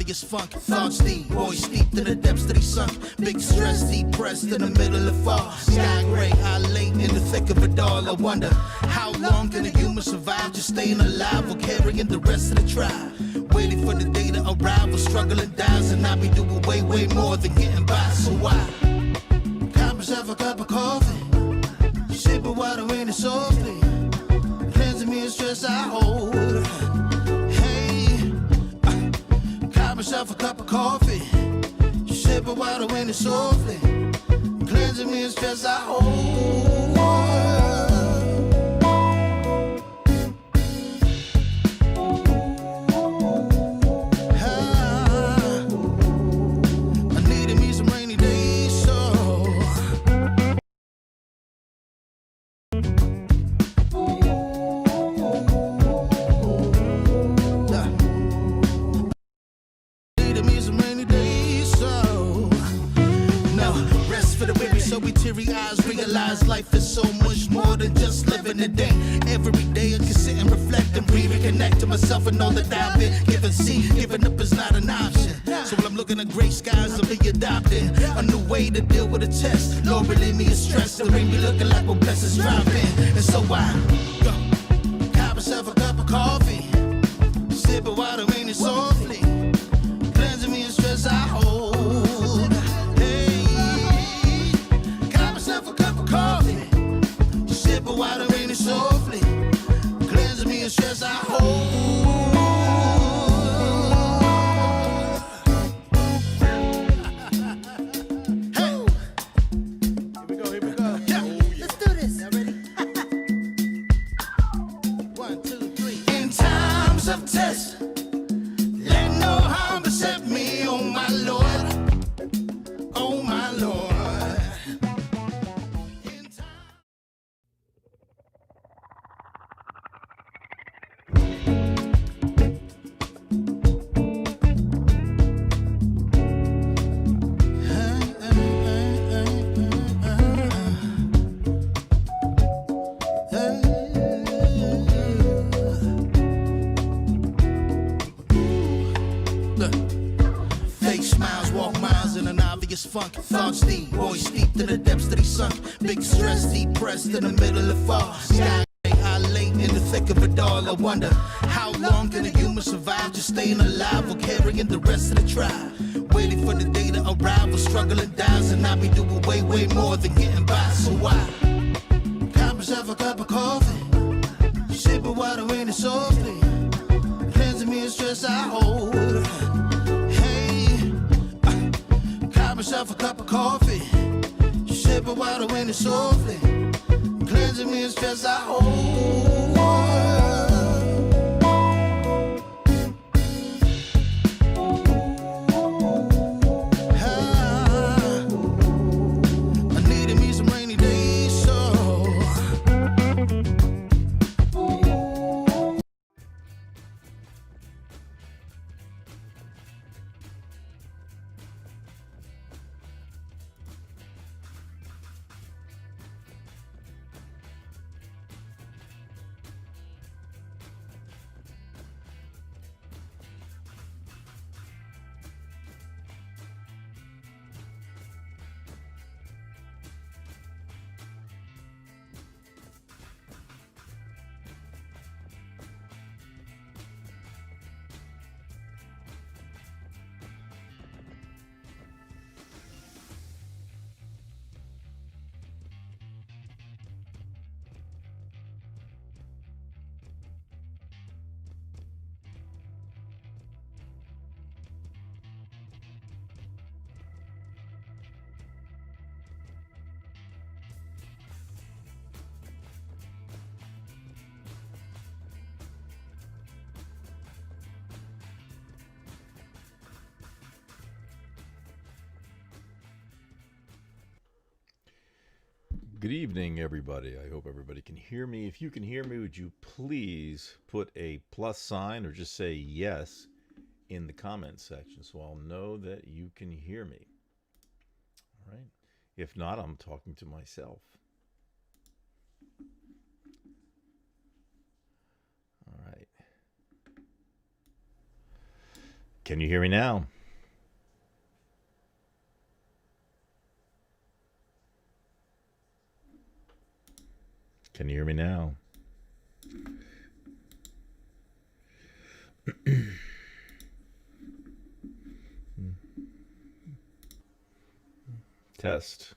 obvious funk. Thoughts deep, boys steeped in the depths that he sunk. Big stress, depressed in the middle of fall. Sky gray, I late in the thick of it all. I wonder, how long can a human survive just staying alive or carrying the rest of the tribe? Waiting for the day to arrive, or struggling dies, and I be doing way, way more than getting by. So why? Cop myself a cup of coffee, sipping water in it softly, cleansing me of stress I hold. Hey, cop myself a cup of coffee, sipping water in it softly, cleansing me of stress I hold. Life is so much more than just living a day. Every day I can sit and reflect and reconnect to myself and all that I've been given. See, giving up is not an option. So when I'm looking at gray skies, I'll be adopting a new way to deal with a test. Lord, relieve me of stress. The ring be looking like when blessings drop in. And so I got myself a cup of coffee, sipping water in it softly, cleansing me of stress I hold. Sipping water in it softly, cleansing me of stress I hold. Hey, here we go. Yeah, let's do this. Y'all ready? 1, 2, 3. In times of test, let no harm beset me, oh my Lord, oh my Lord. Funk, thoughts deep, boys steeped in the depths that he sunk. Big stress, depressed in the middle of fall. Sky I late in the thick of it all. I wonder, how long can a human survive just staying alive or carrying the rest of the tribe? Waiting for the day to arrive, or struggling dies, and I be doing way, way more than getting by. So why? Cop myself a cup of coffee, sipping water in it softly, cleansing me of stress I hold. Myself a cup of coffee, sipping water in it softly, cleansing me of stress I hold. I needed me some rainy days, so Good evening, everybody. I hope everybody can hear me. If you can hear me, would you please put a plus sign or just say yes in the comment section so I'll know that you can hear me. All right. If not, I'm talking to myself. All right. Can you hear me now? Can you hear me now? Test.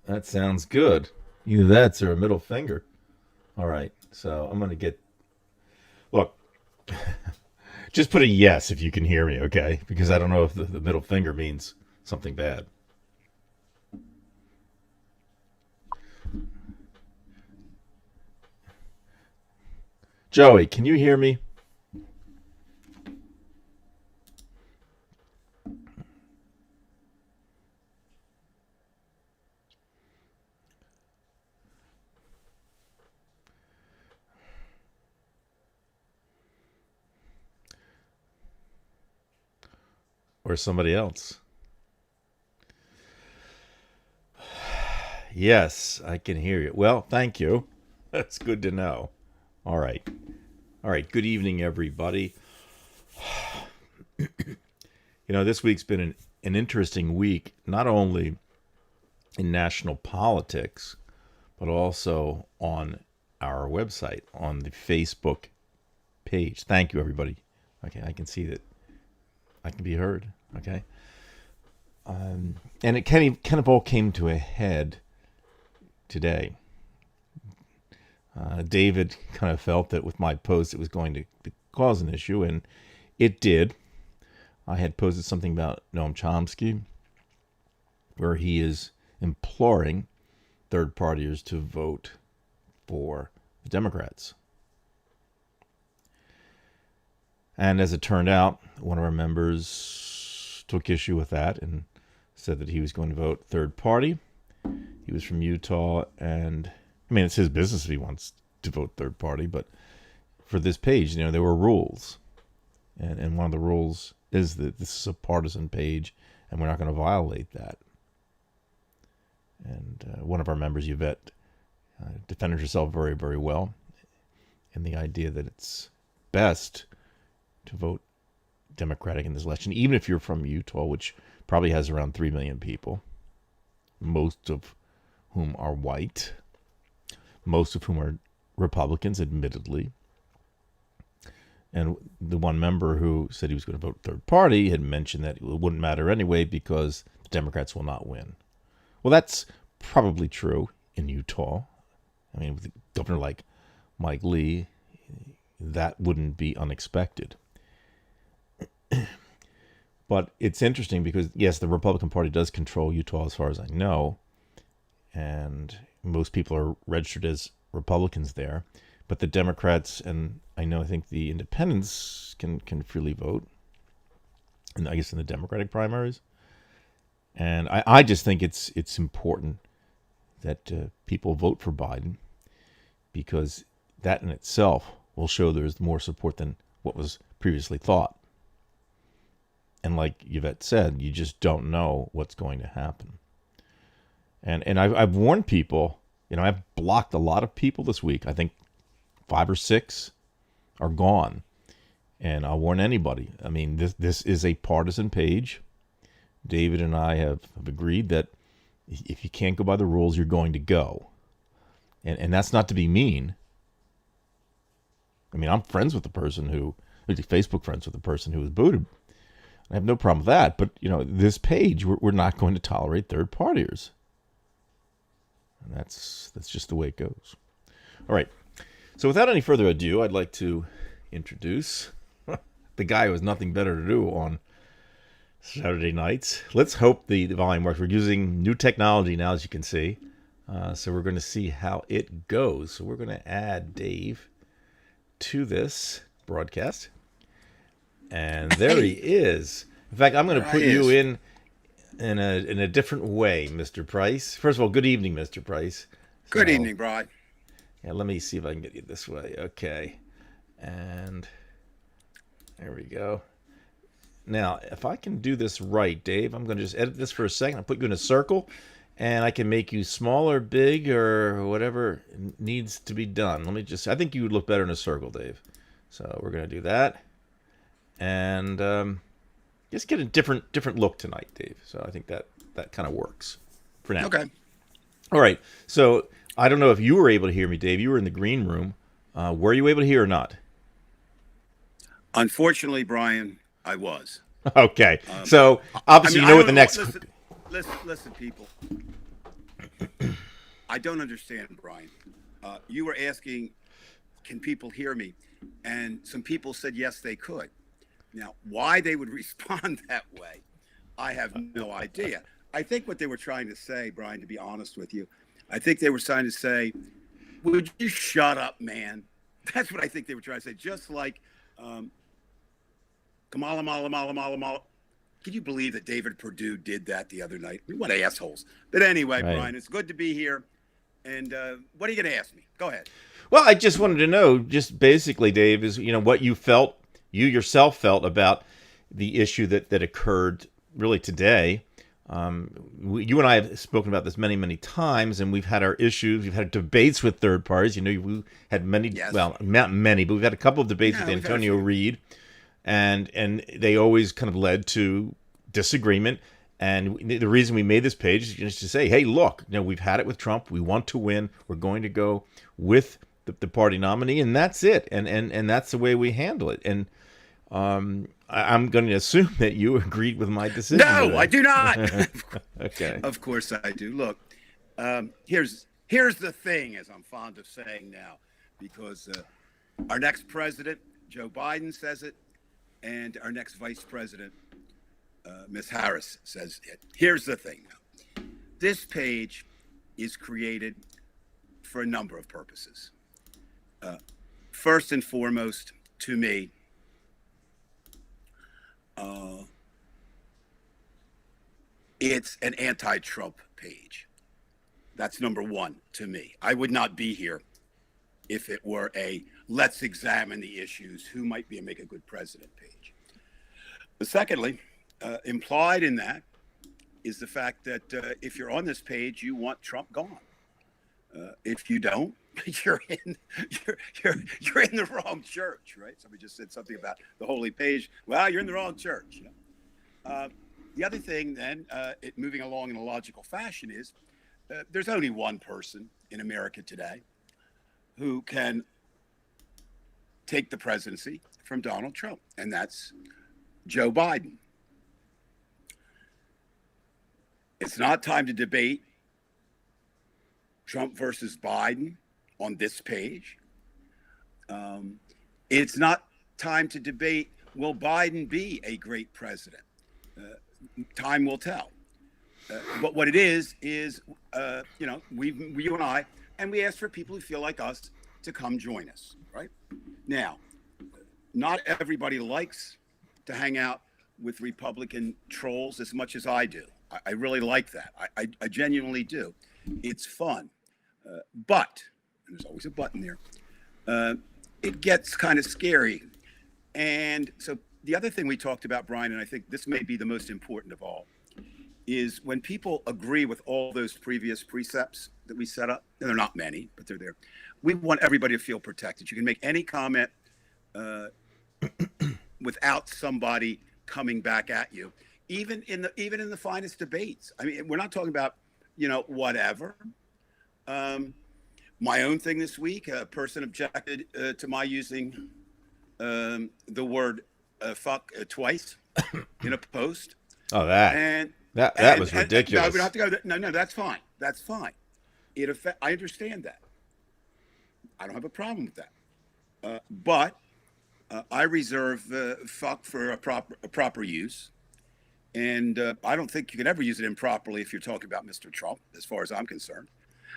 That sounds good. Either that's or a middle finger. All right, so I'm going to get... Look, just put a yes if you can hear me, okay? Because I don't know if the middle finger means something bad. Joey, can you hear me? Or somebody else? Yes, I can hear you. Well, thank you. That's good to know. All right. All right. Good evening, everybody. This week's been an interesting week, not only in national politics, but also on our website, on the Facebook page. Thank you, everybody. Okay, I can see that I can be heard. Okay. And it kind of all came to a head today. David kind of felt that with my post it was going to cause an issue, and it did. I had posted something about Noam Chomsky, where he is imploring third partiers to vote for the Democrats. And as it turned out, one of our members took issue with that and said that he was going to vote third party. He was from Utah, and I mean, it's his business if he wants to vote third party, but for this page, there were rules. And one of the rules is that this is a partisan page, and we're not going to violate that. And one of our members, Yvette, defended herself very, very well in the idea that it's best to vote Democratic in this election, even if you're from Utah, which probably has around 3 million people, most of whom are white, most of whom are Republicans, admittedly. And the one member who said he was going to vote third party had mentioned that it wouldn't matter anyway because the Democrats will not win. Well, that's probably true in Utah. I mean, with a governor like Mike Lee, that wouldn't be unexpected. But it's interesting because, yes, the Republican Party does control Utah as far as I know, and most people are registered as Republicans there. But the Democrats and I think the independents can freely vote, and I guess in the Democratic primaries. And I just think it's important that people vote for Biden, because that in itself will show there's more support than what was previously thought. And like Yvette said, you just don't know what's going to happen. And I've warned people. I've blocked a lot of people this week. I think 5 or 6 are gone. And I'll warn anybody. I mean, this is a partisan page. David and I have agreed that if you can't go by the rules, you're going to go. And that's not to be mean. I mean, I'm friends with the person who, Facebook friends with the person who was booted. I have no problem with that. But, this page, we're not going to tolerate third partiers. And that's just the way it goes. All right. So without any further ado, I'd like to introduce the guy who has nothing better to do on Saturday nights. Let's hope the volume works. We're using new technology now, as you can see. So we're going to see how it goes. So we're going to add Dave to this broadcast. And there he is. In fact, I'm going to put you in a different way, Mr. Price. First of all, good evening, Mr. Price. Good evening, Brad. Yeah, let me see if I can get you this way. Okay. And there we go. Now, if I can do this right, Dave, I'm going to just edit this for a second. I'll put you in a circle, and I can make you small or big or whatever needs to be done. Let me just, I think you would look better in a circle, Dave. So we're going to do that. And just get a different look tonight, Dave. So I think that kind of works for now. Okay. All right. So I don't know if you were able to hear me, Dave. You were in the green room. Were you able to hear or not? Unfortunately, Brian, I was. Okay. So obviously, you know what the next. Listen, people. I don't understand, Brian. You were asking, can people hear me? And some people said yes, they could. Now, why they would respond that way, I have no idea. I think what they were trying to say, Brian, to be honest with you, I think they were trying to say, would you shut up, man? That's what I think they were trying to say. Just like Kamala. Can you believe that David Perdue did that the other night? What assholes. But anyway, right. Brian, it's good to be here. And what are you going to ask me? Go ahead. Well, I just wanted to know, just basically, Dave, is what you yourself felt about the issue that occurred really today. You and I have spoken about this many times, and we've had our issues. We've had debates with third parties. We had many, yes. Well, not many, but we've had a couple of debates with Antonio Reed, and they always kind of led to disagreement. And the reason we made this page is just to say, hey, look, we've had it with Trump. We want to win. We're going to go with the party nominee, and that's it. And that's the way we handle it. And I'm going to assume that you agreed with my decision. No, I do not. Okay. Of course I do. Look, here's the thing, as I'm fond of saying now, because our next president, Joe Biden, says it, and our next vice president, Ms. Harris, says it. Here's the thing now. This page is created for a number of purposes. First and foremost, to me, it's an anti-Trump page. That's number one to me. I would not be here if it were a let's examine the issues, who might be and make a good president page. But secondly, implied in that is the fact that if you're on this page, you want Trump gone. If you don't, you're in the wrong church, right? Somebody just said something about the holy page. Well, you're in the wrong church. The other thing, then, moving along in a logical fashion, is there's only one person in America today who can take the presidency from Donald Trump, and that's Joe Biden. It's not time to debate Trump versus Biden on this page. It's not time to debate, will Biden be a great president? Time will tell. But what it is you and I, and we ask for people who feel like us to come join us, right? Now, not everybody likes to hang out with Republican trolls as much as I do. I really like that. I genuinely do. It's fun. But, and there's always a but in there, it gets kind of scary. And so the other thing we talked about, Brian, and I think this may be the most important of all, is when people agree with all those previous precepts that we set up, and they're not many, but they're there, we want everybody to feel protected. You can make any comment without somebody coming back at you, even in the finest debates. I mean, we're not talking about, whatever. My own thing this week, a person objected to my using the word fuck twice in a post. Oh, that was ridiculous. No, we don't have to go there. No, that's fine. That's fine. I understand that. I don't have a problem with that. But I reserve fuck for a proper use. And I don't think you can ever use it improperly if you're talking about Mr. Trump, as far as I'm concerned.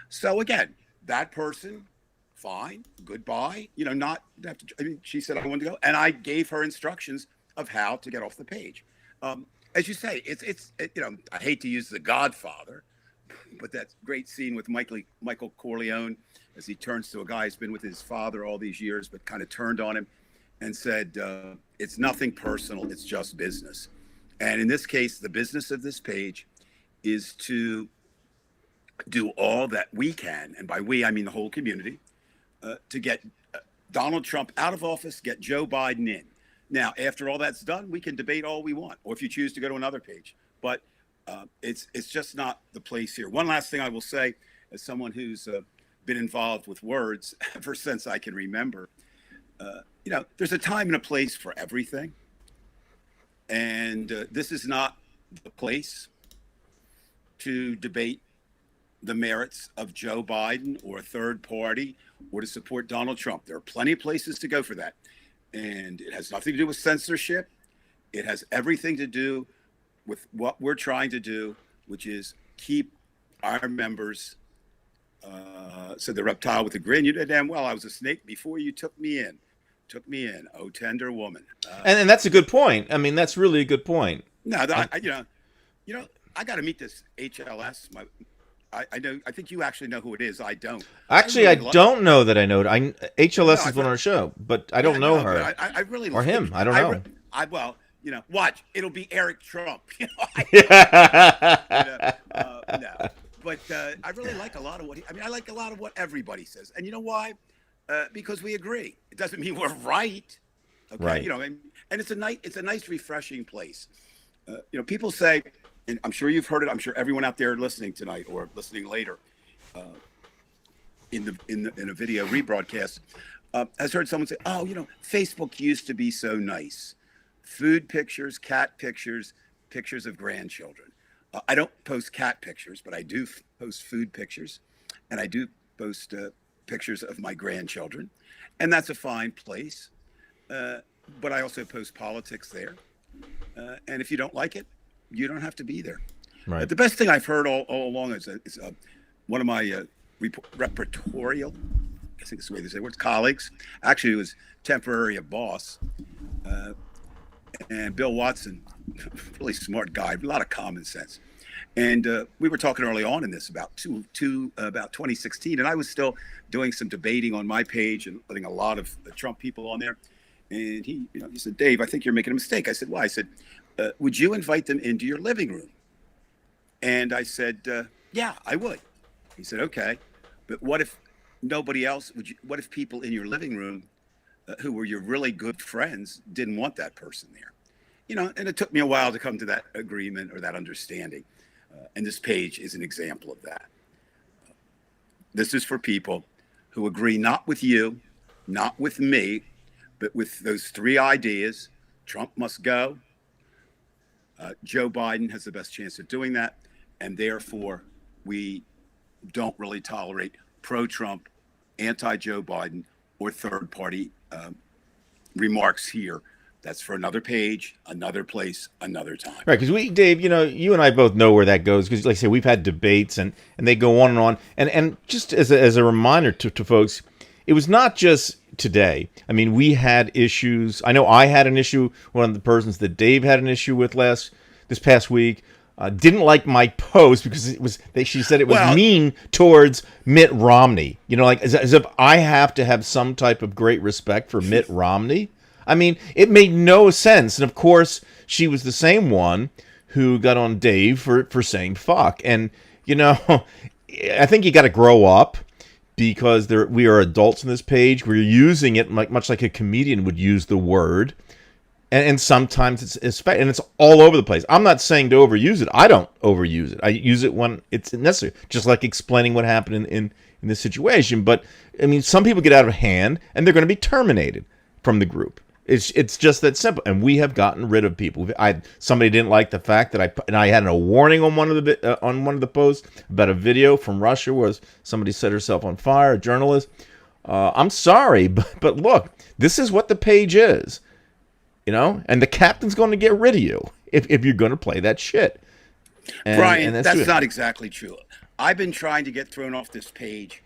So again, that person, fine, goodbye. Not have to. I mean, she said I wanted to go, and I gave her instructions of how to get off the page. As you say, it's I hate to use The Godfather, but that great scene with Michael Corleone as he turns to a guy who's been with his father all these years, but kind of turned on him and said, It's nothing personal. It's just business. And in this case, the business of this page is to do all that we can, and by we, I mean the whole community, to get Donald Trump out of office, get Joe Biden in. Now, after all that's done, we can debate all we want, or if you choose to go to another page. But it's just not the place here. One last thing I will say, as someone who's been involved with words ever since I can remember, there's a time and a place for everything. And this is not the place to debate the merits of Joe Biden or a third party or to support Donald Trump. There are plenty of places to go for that. And it has nothing to do with censorship. It has everything to do with what we're trying to do, which is keep our members. Said the reptile with a grin, you did damn well. I was a snake before you took me in. Oh, tender woman. And that's a good point. I mean, that's really a good point. No, I got to meet this HLS. I know. I think you actually know who it is. I don't. Actually, I don't know that I know. HLS is on our show, but I don't know her. I really or him. I don't know. Watch. It'll be Eric Trump. No. But I really like a lot of I like a lot of what everybody says, and you know why? Because we agree. It doesn't mean we're right. Okay. Right. And it's a nice, refreshing place. People say, and I'm sure you've heard it. I'm sure everyone out there listening tonight or listening later, in a video rebroadcast, has heard someone say, "Oh, Facebook used to be so nice. Food pictures, cat pictures, pictures of grandchildren." I don't post cat pictures, but I do post food pictures, and I do post pictures of my grandchildren, and that's a fine place. But I also post politics there, and if you don't like it, you don't have to be there. Right. The best thing I've heard all along is one of my repertorial, I think it's the way they say words, colleagues. Actually, it was temporary a boss, and Bill Watson, really smart guy, a lot of common sense. And we were talking early on in this about 2016, and I was still doing some debating on my page and letting a lot of the Trump people on there. And he said, "Dave, I think you're making a mistake." I said, "Why?" I said, "Would you invite them into your living room?" And I said, "Yeah, I would." He said, "Okay, but what if nobody else? What if people in your living room who were your really good friends didn't want that person there?" And it took me a while to come to that agreement or that understanding. And this page is an example of that. This is for people who agree not with you, not with me, but with those three ideas. Trump must go. Joe Biden has the best chance of doing that. And therefore, we don't really tolerate pro-Trump, anti-Joe Biden, or third-party remarks here. That's for another page, another place, another time. Right, because Dave, you and I both know where that goes. Because, like I say, we've had debates, and they go on and on. And just as a reminder to folks, it was not just today. I mean, we had issues. I know I had an issue. One of the persons that Dave had an issue with this past week didn't like my post because she said it was mean towards Mitt Romney. Like as if I have to have some type of great respect for Mitt Romney. I mean, it made no sense. And of course, she was the same one who got on Dave for saying fuck. And, I think you got to grow up because we are adults on this page. We're using it much like a comedian would use the word. And sometimes it's all over the place. I'm not saying to overuse it. I don't overuse it. I use it when it's necessary, just like explaining what happened in this situation. But, I mean, some people get out of hand and they're going to be terminated from the group. It's just that simple, and we have gotten rid of people. Somebody didn't like the fact that I had a warning on one of the posts about a video from Russia where somebody set herself on fire, a journalist. I'm sorry, but look, this is what the page is, and the captain's going to get rid of you if you're going to play that shit. Brian, that's not exactly true. I've been trying to get thrown off this page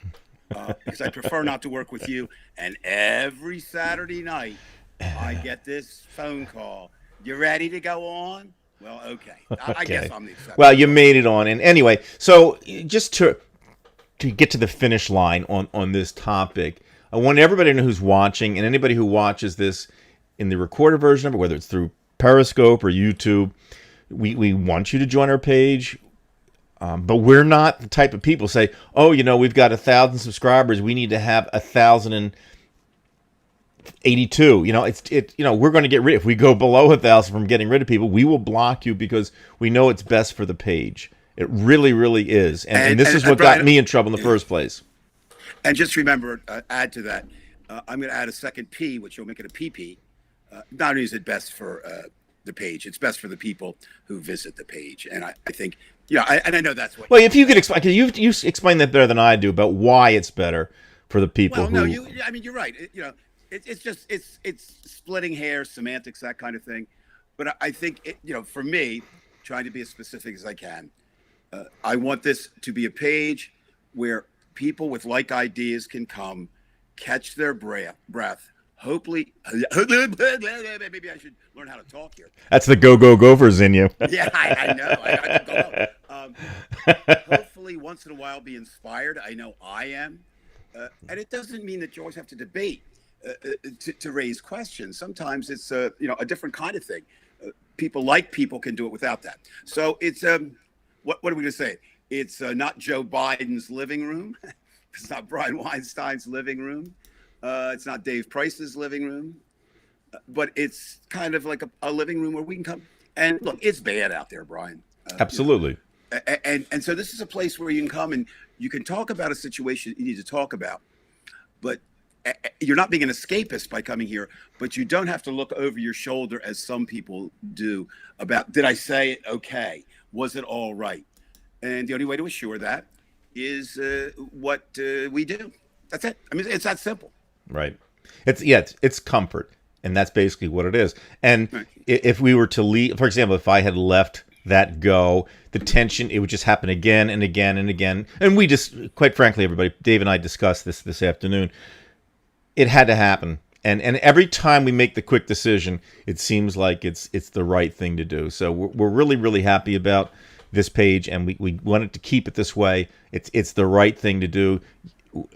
because I prefer not to work with you, and every Saturday night, I get this phone call. You ready to go on? Well, okay. I guess I'm the exception. Well, you made it on. And anyway, so just to get to the finish line on this topic, I want everybody to know who's watching, and anybody who watches this, in the recorded version of it, whether it's through Periscope or YouTube. We want you to join our page. But we're not the type of people say, oh, we've got 1,000 subscribers. We need to have 1,082. We're going to get rid. If we go below 1,000 from getting rid of people, we will block you because we know it's best for the page. It really, really is. And this is what Brian, got me in trouble in the first place. And just remember, add to that, I'm going to add a second P, which will make it a PP. Not only is it best for the page, it's best for the people who visit the page. And I think, and I know that's what. Well, if you could explain, because you explain that better than I do about why it's better for the people. Well, no, you're right. It's splitting hairs, semantics, that kind of thing. But I think, for me, trying to be as specific as I can, I want this to be a page where people with like ideas can come, catch their breath. Hopefully, maybe I should learn how to talk here. That's the Gophers in you. Yeah, I know. Hopefully, once in a while, be inspired. I know I am. And it doesn't mean that you always have to debate to raise questions. Sometimes it's a different kind of thing. People can do it without that. So it's what are we going to say? It's not Joe Biden's living room. It's not Brian Weinstein's living room. It's not Dave Price's living room. But it's kind of like a living room where we can come. And look, it's bad out there, Brian. Absolutely. And so this is a place where you can come and you can talk about a situation you need to talk about. But you're not being an escapist by coming here, but you don't have to look over your shoulder as some people do about, did I say it okay? Was it all right? And the only way to assure that is what we do. That's it. I mean, it's that simple. Right. It's comfort. And that's basically what it is. And if we were to leave, for example, if I had left that go, the tension, it would just happen again and again and again. And we just, quite frankly, everybody, Dave and I discussed this afternoon. It had to happen. And every time we make the quick decision, it seems like it's the right thing to do. So we're really, really happy about this page, and we wanted to keep it this way. It's the right thing to do.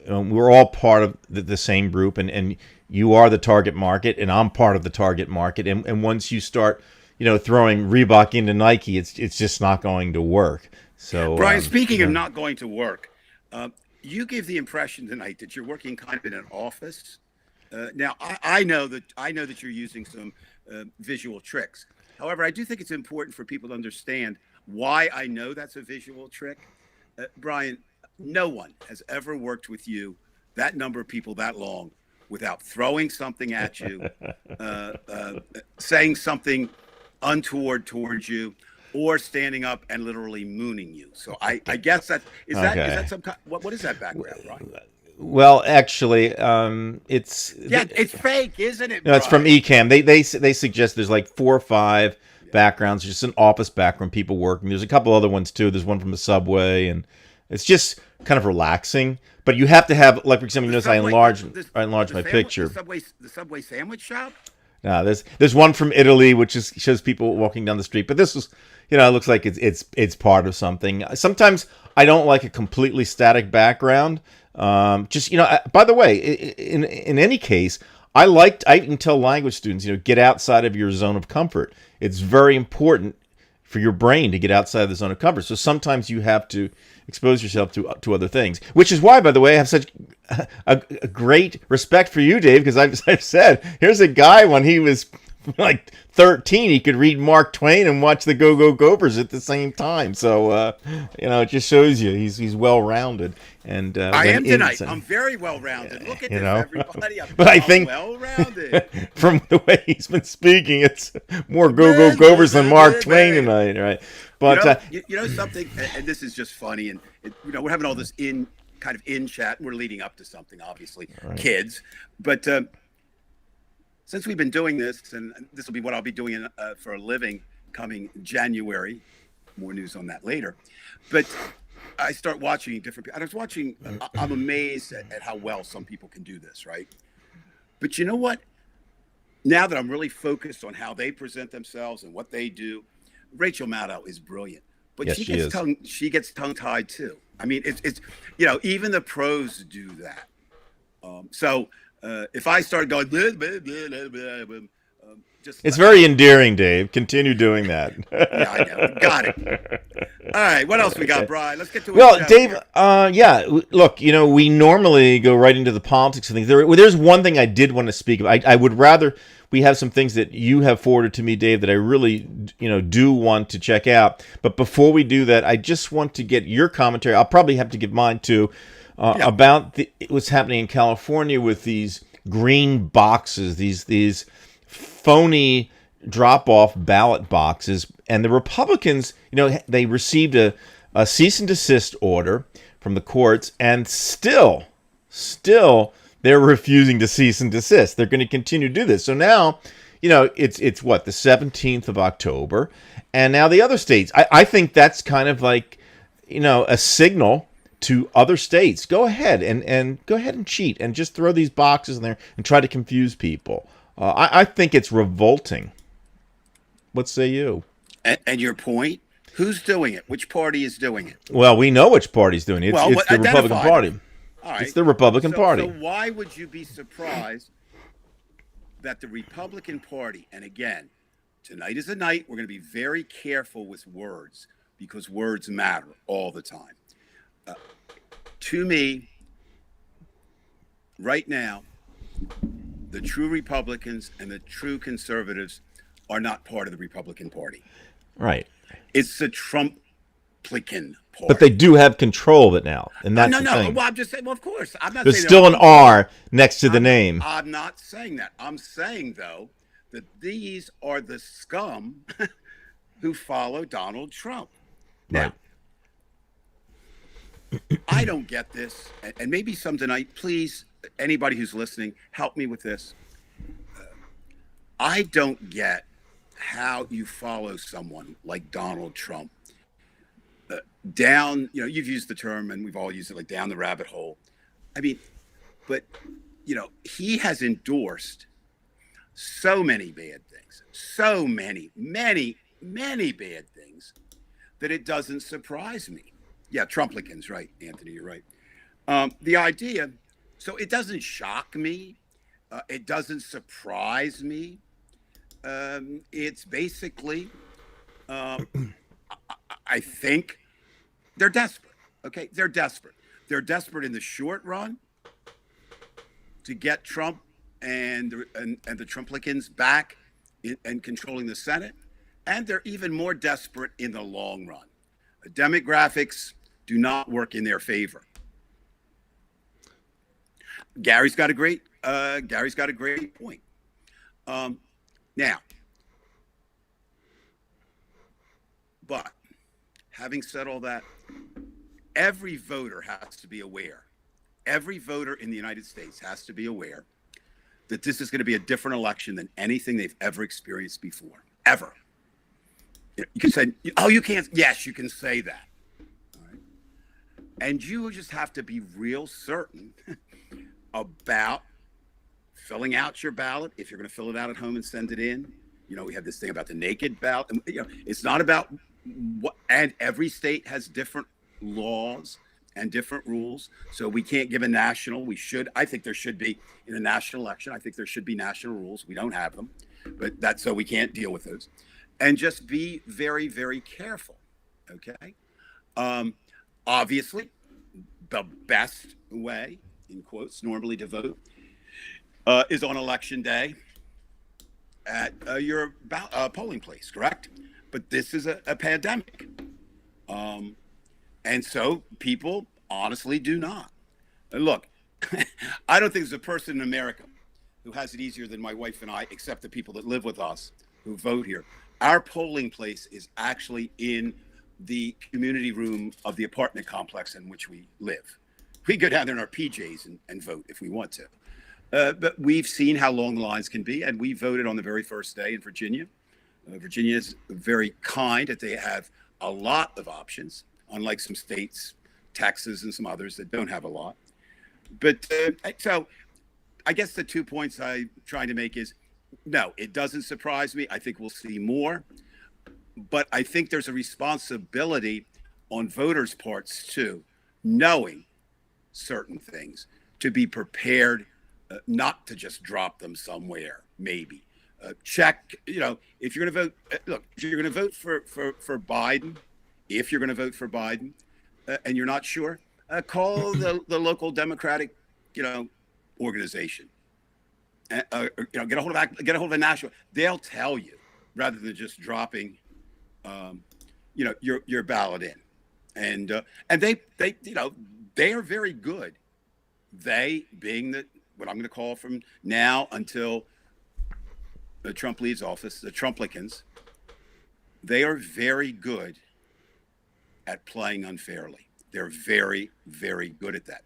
We're all part of the same group, and you are the target market, and I'm part of the target market. And once you start, throwing Reebok into Nike, it's just not going to work. So, Brian, speaking of not going to work, you give the impression tonight that you're working kind of in an office. Now, I know that you're using some visual tricks. However, I do think it's important for people to understand why I know that's a visual trick. Brian, no one has ever worked with you, that number of people that long, without throwing something at you, saying something untoward towards you, or standing up and literally mooning you. So I guess is that some kind, what is that background, Brian? Well, actually, it's fake, isn't it? No, it's from Ecamm. They suggest there's like 4 or 5 backgrounds, just an office background, people working. There's a couple other ones too. There's one from the subway, and it's just kind of relaxing. But you have to have, like, for example, you notice I enlarged my picture. The Subway sandwich shop. No, there's one from Italy, which shows people walking down the street. But this was, it looks like it's part of something. Sometimes I don't like a completely static background. By the way, in any case, I can tell language students, get outside of your zone of comfort. It's very important for your brain to get outside of the zone of comfort. So sometimes you have to expose yourself to other things, which is why, by the way, I have such a great respect for you, Dave, because I've said, here's a guy when he was like 13, he could read Mark Twain and watch the Gophers at the same time. So, it just shows you he's well-rounded. And I am tonight. I'm very well-rounded. Look at this, everybody. I think well-rounded. From the way he's been speaking, it's more Gophers than Mark Twain tonight, right? But something, and this is just funny, and we're having all this in chat. We're leading up to something, obviously, right. Kids, but. Since we've been doing this, and this will be what I'll be doing for a living coming January, more news on that later, but I start watching different people. I was watching, I'm amazed at how well some people can do this, right? But you know what? Now that I'm really focused on how they present themselves and what they do, Rachel Maddow is brilliant. But yes, she gets tongue-tied too. I mean, it's even the pros do that. If I start going, blah, blah, blah, blah, blah, just It's very endearing, Dave. Continue doing that. yeah, I know. Got it. All right, what else we got, Brian? Let's get to it. Well, Dave, look, we normally go right into the politics of things. There's one thing I did want to speak of. I would rather we have some things that you have forwarded to me, Dave, that I really, do want to check out. But before we do that, I just want to get your commentary. I'll probably have to give mine too, about what's happening in California with these green boxes, these phony drop-off ballot boxes, and the Republicans, they received a cease and desist order from the courts, and still they're refusing to cease and desist. They're going to continue to do this. So now, it's what, the 17th of October, and now the other states. I think that's kind of like, a signal to other states. Go ahead and go ahead and cheat and just throw these boxes in there and try to confuse people. I think it's revolting. What say you? And your point? Who's doing it? Which party is doing it? Well, we know which party's doing it. It's the Republican Party. All right. It's the Republican Party. So why would you be surprised that the Republican Party, and again, tonight is a night we're going to be very careful with words because words matter all the time. To me, right now, the true Republicans and the true conservatives are not part of the Republican Party. Right. It's the Trumplican Party. But they do have control of it now, and that's the thing. Well, I'm just saying. Well, of course, I'm not. There's saying still an R next to the name. I'm not saying that. I'm saying though that these are the scum who follow Donald Trump. Now, I don't get this, and maybe some tonight. Please, anybody who's listening, help me with this. I don't get how you follow someone like Donald Trump down, you've used the term and we've all used it, like down the rabbit hole. I mean, but, he has endorsed so many bad things, so many bad things that it doesn't surprise me. Yeah, Trumplicans, right, Anthony, you're right. The idea, so it doesn't shock me. It doesn't surprise me. It's basically, I think they're desperate. Okay, they're desperate. They're desperate in the short run to get Trump and the Trumplicans back and controlling the Senate, and they're even more desperate in the long run. The demographics do not work in their favor. Gary's got a great point. Now, but having said all that, every voter has to be aware. Every voter in the United States has to be aware that this is going to be a different election than anything they've ever experienced before, ever. You can say, oh, you can't. Yes, you can say that. All right? And you just have to be real certain about filling out your ballot, if you're going to fill it out at home and send it in. We have this thing about the naked ballot. It's not about what, and every state has different laws and different rules. So we can't give a national. I think there should be, in a national election, I think there should be national rules. We don't have them, but that's so we can't deal with those. And just be very, very careful. Okay. Obviously, the best way, in quotes, normally to vote is on election day at your polling place, correct? But this is a pandemic. And so people honestly do not. And look, I don't think there's a person in America who has it easier than my wife and I, except the people that live with us who vote here. Our polling place is actually in the community room of the apartment complex in which we live. We go down there in our PJs and vote if we want to. But we've seen how long the lines can be, and we voted on the very first day in Virginia. Virginia is very kind that they have a lot of options, unlike some states, Texas and some others that don't have a lot. But so I guess the 2 points I'm trying to make is, no, it doesn't surprise me. I think we'll see more. But I think there's a responsibility on voters' parts too, knowing certain things, to be prepared, not to just drop them somewhere, maybe, Check, if you're going to vote, look, if you're going to vote for Biden, if you're going to vote for Biden, and you're not sure, call the local Democratic, organization. Get a hold of a national. They'll tell you rather than just dropping, your ballot in, and they are very good. They being what I'm going to call from now until Trump leaves office, the Trumplicans, they are very good at playing unfairly. They're very, very good at that.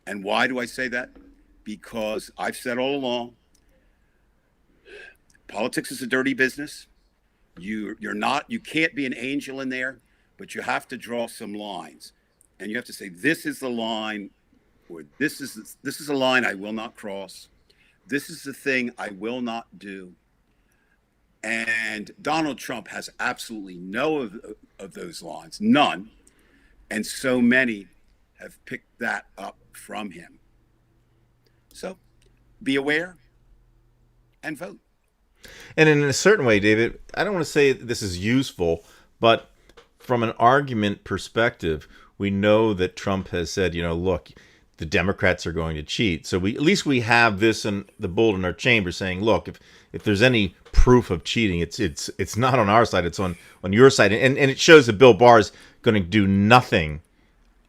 And why do I say that? Because I've said all along, politics is a dirty business. You can't be an angel in there, but you have to draw some lines. And you have to say, this is the line, or this is a line I will not cross. This is the thing I will not do. And Donald Trump has absolutely no of those lines, none. And so many have picked that up from him. So be aware and vote. And in a certain way, David, I don't want to say this is useful, but from an argument perspective, we know that Trump has said, look, the Democrats are going to cheat. So at least we have this in the bull in our chamber saying, look, if there's any proof of cheating, it's not on our side, it's on your side. And it shows that Bill Barr is going to do nothing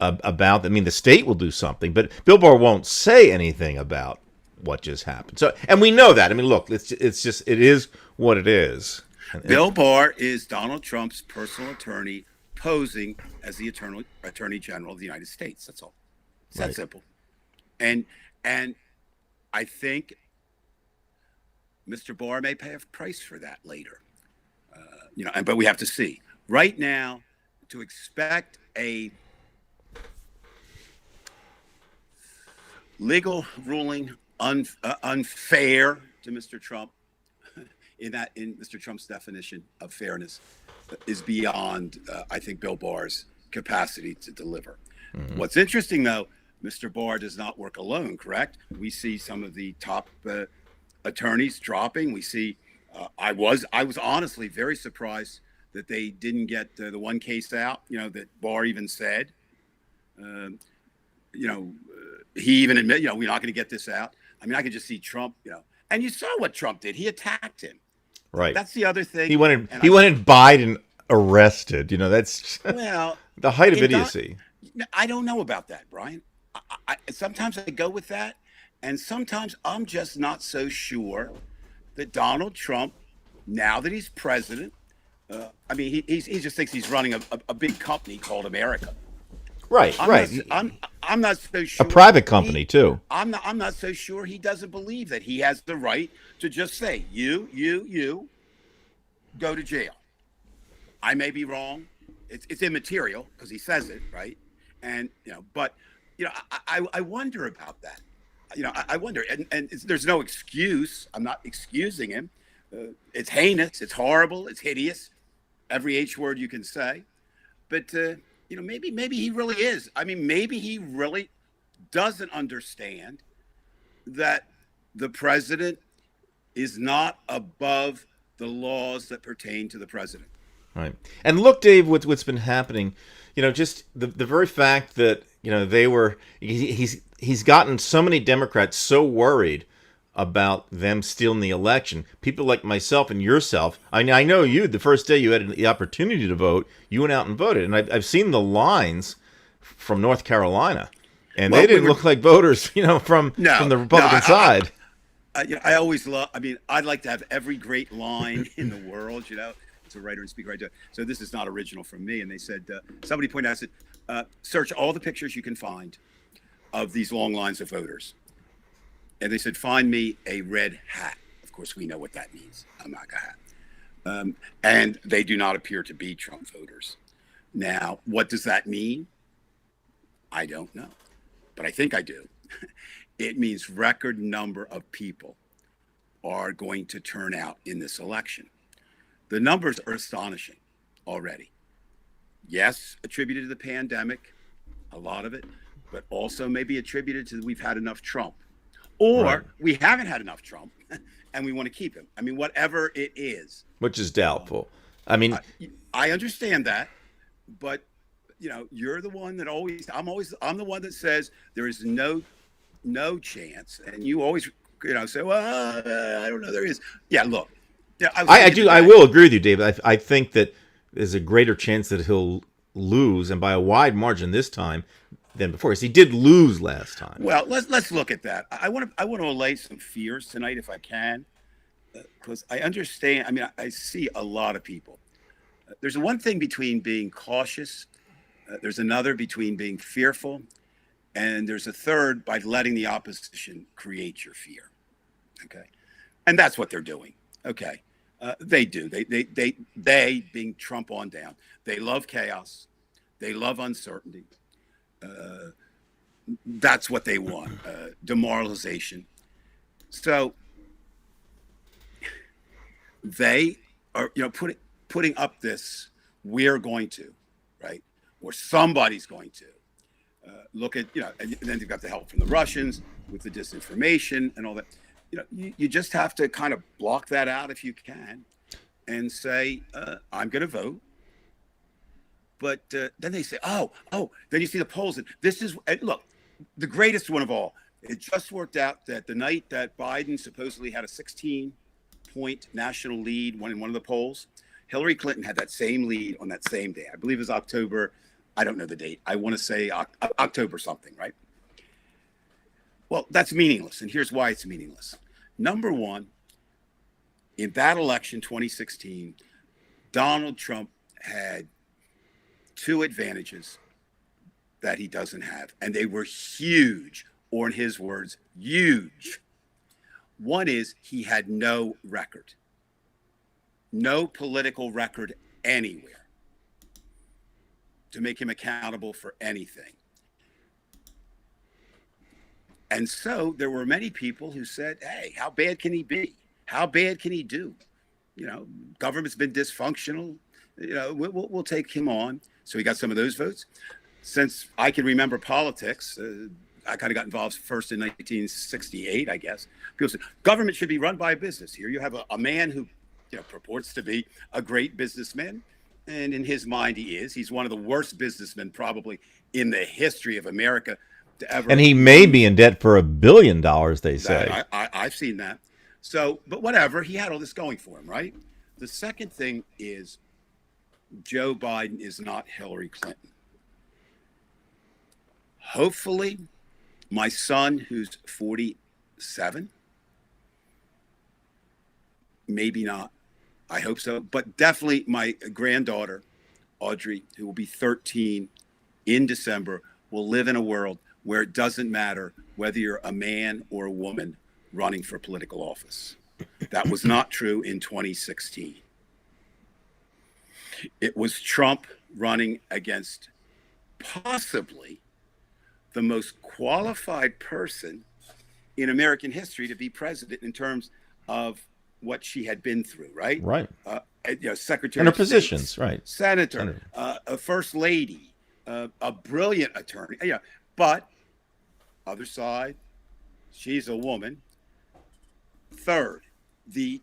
about that. I mean, the state will do something, but Bill Barr won't say anything about what just happened. So, and we know that. I mean, look, it is what it is. Bill Barr is Donald Trump's personal attorney posing as the Attorney General of the United States. That's all. It's that simple. And I think Mr. Barr may pay a price for that later. But we have to see. Right now, to expect a legal ruling unfair to Mr. Trump in Mr. Trump's definition of fairness is beyond, I think, Bill Barr's capacity to deliver. Mm-hmm. What's interesting, though, Mr. Barr does not work alone, correct? We see some of the top attorneys dropping. We see, I was honestly very surprised that they didn't get the one case out, that Barr even said, he even admitted, we're not going to get this out. I mean, I could just see Trump, and you saw what Trump did. He attacked him. Right. That's the other thing. He wanted Biden arrested. That's the height of idiocy. I don't know about that, Brian. I sometimes I go with that, and sometimes I'm just not so sure that Donald Trump, now that he's president, he just thinks he's running a big company called America. Right, I'm not so sure. A private company too. I'm not so sure he doesn't believe that he has the right to just say, you go to jail. I may be wrong. It's immaterial because he says it, right? And but I wonder about that. I wonder, and there's no excuse. I'm not excusing him. It's heinous. It's horrible. It's hideous. Every H word you can say, but. Maybe he really is. I mean, maybe he really doesn't understand that the president is not above the laws that pertain to the president. Right. And look, Dave, what's been happening, just the very fact that, he's gotten so many Democrats so worried about them stealing the election. People like myself and yourself, I know you, the first day you had the opportunity to vote, you went out and voted. And I've seen the lines from North Carolina, and they didn't look like voters, from the Republican side. I always love, I'd like to have every great line in the world, It's a writer and speaker. So this is not original from me. And they said, somebody pointed out, said, search all the pictures you can find of these long lines of voters. And they said, find me a red hat. Of course, we know what that means, a MAGA hat. And they do not appear to be Trump voters. Now, what does that mean? I don't know, but I think I do. It means record number of people are going to turn out in this election. The numbers are astonishing already. Yes, attributed to the pandemic, a lot of it, but also maybe attributed to we've had enough Trump. Or we haven't had enough Trump, and we want to keep him. I mean, whatever it is. Which is doubtful. I mean, I understand that, but you're the one that I'm the one that says there is no chance, and you always say, well, I don't know, there is. Yeah, look, I will agree with you, David. I think that there's a greater chance that he'll lose, and by a wide margin this time than before. Because he did lose last time. Well, let's look at that. I want to allay some fears tonight, if I can, because I understand. I mean, I see a lot of people. There's one thing between being cautious. There's another between being fearful, and there's a third by letting the opposition create your fear. Okay, and that's what they're doing. Okay, they do. They being Trump on down. They love chaos. They love uncertainty. That's what they want. Demoralization. So they are, putting up this. We're going to, right? Or somebody's going to look at, and then you've got the help from the Russians with the disinformation and all that. You just have to kind of block that out if you can and say, I'm going to vote. But then they say, then you see the polls. And this is, look, the greatest one of all. It just worked out that the night that Biden supposedly had a 16-point national lead in one of the polls, Hillary Clinton had that same lead on that same day. I believe it was October. I don't know the date. I want to say October something, right? Well, that's meaningless. And here's why it's meaningless. Number one, in that election, 2016, Donald Trump had two advantages that he doesn't have. And they were huge, or in his words, huge. One is he had no record, no political record anywhere to make him accountable for anything. And so there were many people who said, hey, how bad can he be? How bad can he do? Government's been dysfunctional. We'll take him on. So he got some of those votes. Since I can remember politics, I kind of got involved first in 1968, I guess. People said, government should be run by a business. Here you have a man who purports to be a great businessman. And in his mind, he is. He's one of the worst businessmen probably in the history of America to ever. And he may be in debt for $1 billion, they say. I've seen that. So, but whatever, he had all this going for him, right? The second thing is Joe Biden is not Hillary Clinton. Hopefully, my son, who's 47, maybe not. I hope so. But definitely my granddaughter, Audrey, who will be 13 in December, will live in a world where it doesn't matter whether you're a man or a woman running for political office. That was not true in 2016. It was Trump running against possibly the most qualified person in American history to be president in terms of what she had been through, right? Right. Secretary and her of positions, State, right? Senator. A first lady, a brilliant attorney. But other side, she's a woman. Third, the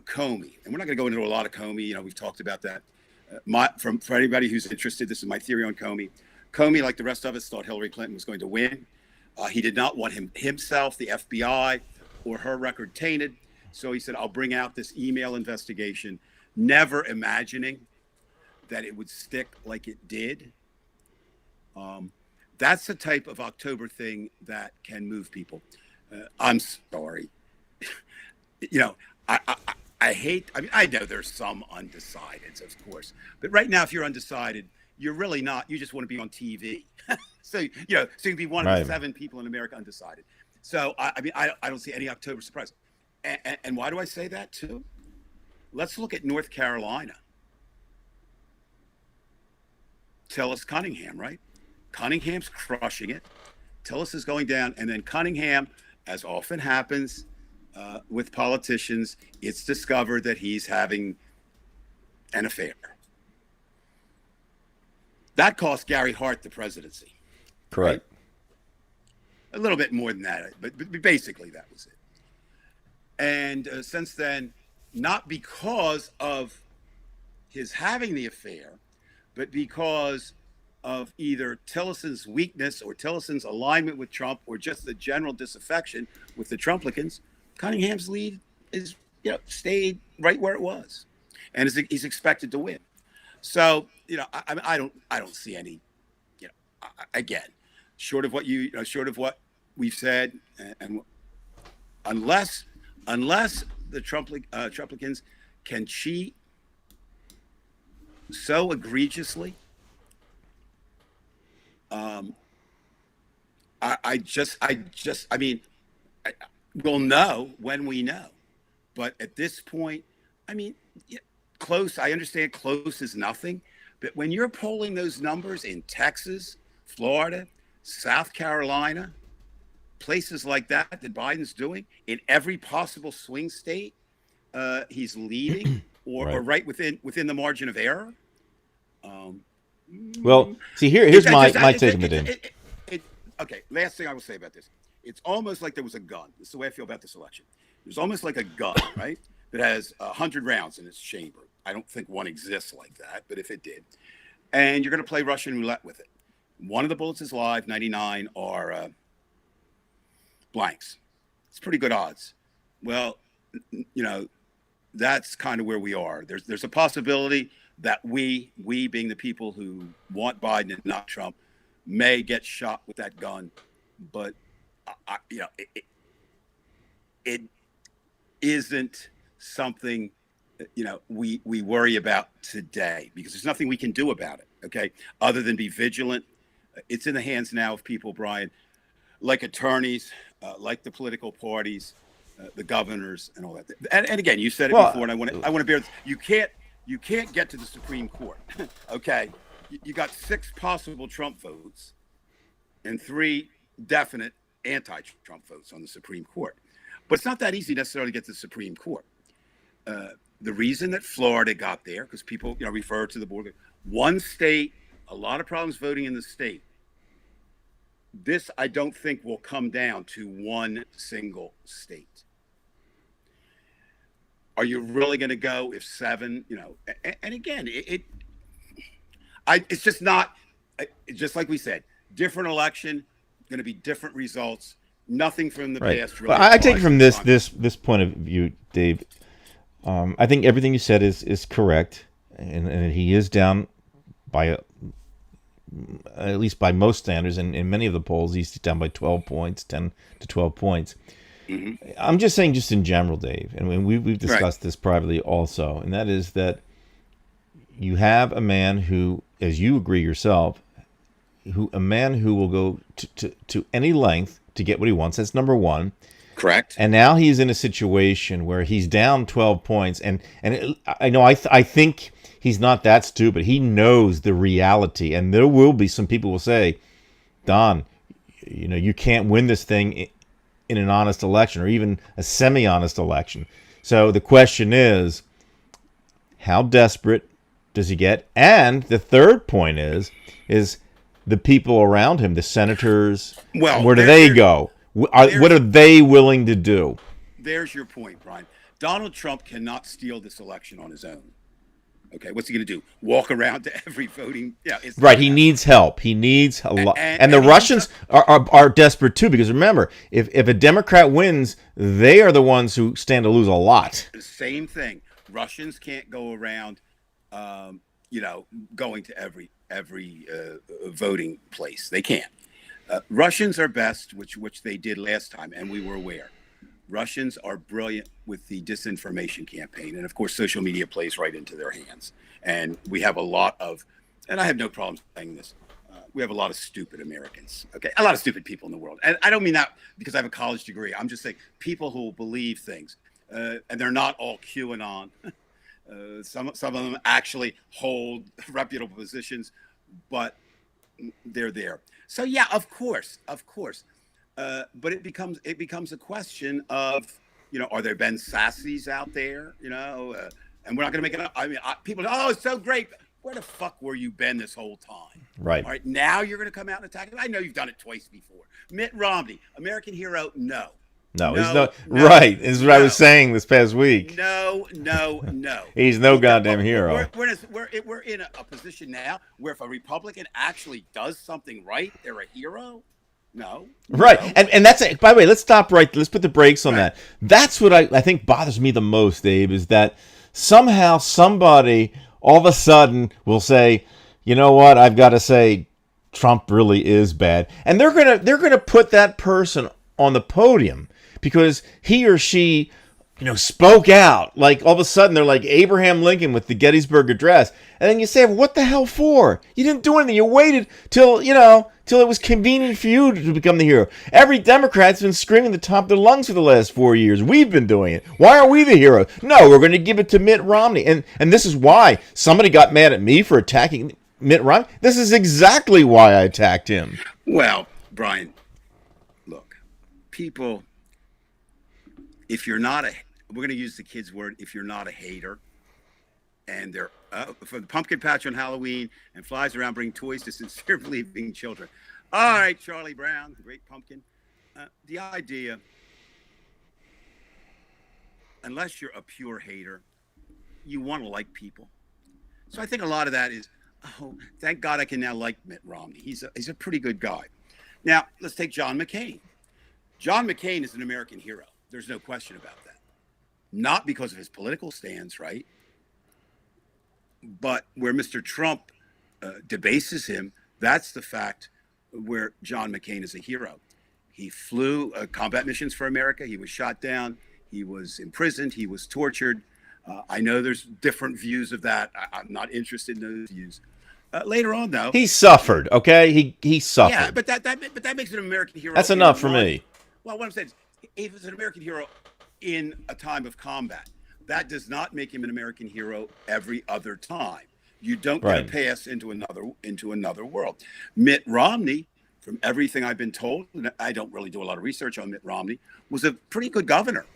Comey, and we're not going to go into a lot of Comey. We've talked about that. For anybody who's interested, this is my theory on Comey. Comey, like the rest of us, thought Hillary Clinton was going to win. He did not want himself, the FBI, or her record tainted. So he said, I'll bring out this email investigation, never imagining that it would stick like it did. That's the type of October thing that can move people. I'm sorry. I hate, I know there's some undecideds, of course. But right now, if you're undecided, you're really not. You just want to be on TV. so you can be one of the 7 people in America undecided. So, I don't see any October surprise. And why do I say that too? Let's look at North Carolina. Tillis Cunningham, right? Cunningham's crushing it. Tillis is going down. And then Cunningham, as often happens with politicians, it's discovered that he's having an affair. That cost Gary Hart the presidency. Correct. Right? A little bit more than that, but basically that was it. And since then, not because of his having the affair, but because of either Tillerson's weakness or Tillerson's alignment with Trump or just the general disaffection with the Trumplicans, Cunningham's lead is, stayed right where it was, and he's expected to win. So, I don't see any, again, short of what we've said, and unless the Trumplicans can cheat so egregiously, we'll know when we know. But at this point, close. I understand close is nothing, but when you're polling those numbers in Texas, Florida, South Carolina, places like that Biden's doing in every possible swing state, he's leading or right within the margin of error. Well, see, here's my take on the game. Okay, last thing I will say about this. It's almost like there was a gun. This is the way I feel about this election. There's almost like a gun, right, that has 100 rounds in its chamber. I don't think one exists like that, but if it did. And you're going to play Russian roulette with it. One of the bullets is live, 99 are blanks. It's pretty good odds. Well, that's kind of where we are. There's a possibility that we being the people who want Biden and not Trump, may get shot with that gun, but it isn't something we worry about today, because there's nothing we can do about it. Okay, other than be vigilant. It's in the hands now of people, Brian, like attorneys, like the political parties, the governors, and all that. And again, you said it before, and I want to bear this. You can't get to the Supreme Court. Okay, you got 6 possible Trump votes and 3 definite anti-Trump votes on the Supreme Court. But it's not that easy necessarily to get to the Supreme Court. The reason that Florida got there, because people refer to the board, one state, a lot of problems voting in the state. This, I don't think, will come down to one single state. Are you really going to go if 7, and again, it's just not, just like we said, different election, going to be different results. Nothing from the past. Really, I take from this point of view, Dave. I think everything you said is correct, and he is down by at least by most standards, and in many of the polls, he's down by 12 points, 10 to 12 points. Mm-hmm. I'm just saying, just in general, Dave, and we've discussed this privately also, and that is that you have a man who, as you agree yourself, a man who will go to any length to get what he wants. That's number one. Correct. And now he's in a situation where he's down 12 points, and I know I think he's not that stupid. He knows the reality, and there will be some people who will say, Don, you can't win this thing in an honest election, or even a semi-honest election. So the question is, how desperate does he get? And the third point is the people around him, the senators, where do they go? What are they willing to do? There's your point, Brian. Donald Trump cannot steal this election on his own. Okay, what's he going to do? Walk around to every voting? Yeah, right. He needs help. He needs a lot. And the Russians are desperate too, because remember, if a Democrat wins, they are the ones who stand to lose a lot. Same thing. Russians can't go around, going to every voting place. They can't. Russians are best, which they did last time, and we were aware. Russians are brilliant with the disinformation campaign. And of course, social media plays right into their hands. And we have a lot of, and I have no problem saying this, we have a lot of stupid Americans, okay? A lot of stupid people in the world. And I don't mean that because I have a college degree. I'm just saying people who believe things. And they're not all QAnon. Some of them actually hold reputable positions, but they're there. So yeah, of course. But it becomes a question of, are there Ben Sassis out there, and we're not going to make it up. I mean, people, it's so great. Where the fuck were you, Ben, this whole time? Right. All right. Now you're going to come out and attack him. I know you've done it twice before. Mitt Romney, American hero. No. No, he's No, not. no, Right. This is what I was no. saying this past week. No. He's no goddamn hero. We're in a position now where if a Republican actually does something right, they're a hero. No. Right. No. And that's it. By the way, let's stop right. Let's put the brakes on Right. that. That's what I think bothers me the most, Dave, is that somehow somebody all of a sudden will say, you know what, I've got to say Trump really is bad. And they're gonna put that person on the podium because he or she, spoke out. Like all of a sudden they're like Abraham Lincoln with the Gettysburg Address. And then you say, well, what the hell for? You didn't do anything. You waited till it was convenient for you to become the hero. Every Democrat's been screaming at the top of their lungs for the last 4 years. We've been doing it. Why are we the hero? No, we're going to give it to Mitt Romney. And this is why somebody got mad at me for attacking Mitt Romney. This is exactly why I attacked him. Well, Brian, look, people, if you're not we're going to use the kids' word, if you're not a hater, and they're for the pumpkin patch on Halloween and flies around bringing toys to sincere believing children. All right, Charlie Brown, the great pumpkin. The idea, unless you're a pure hater, you want to like people. So I think a lot of that is, oh, thank God I can now like Mitt Romney. He's a pretty good guy. Now, let's take John McCain. John McCain is an American hero. There's no question about that. Not because of his political stance, right? But where Mr. Trump debases him, that's the fact where John McCain is a hero. He flew combat missions for America. He was shot down. He was imprisoned. He was tortured. I know there's different views of that. I'm not interested in those views. Later on, though, He suffered, okay? He suffered. yeah, but that makes him an American hero. That's enough for me. Well, what I'm saying is, he was an American hero in a time of combat. That does not make him an American hero every other time. You don't get a pass into another world. Mitt Romney, from everything I've been told, and I don't really do a lot of research on Mitt Romney, was a pretty good governor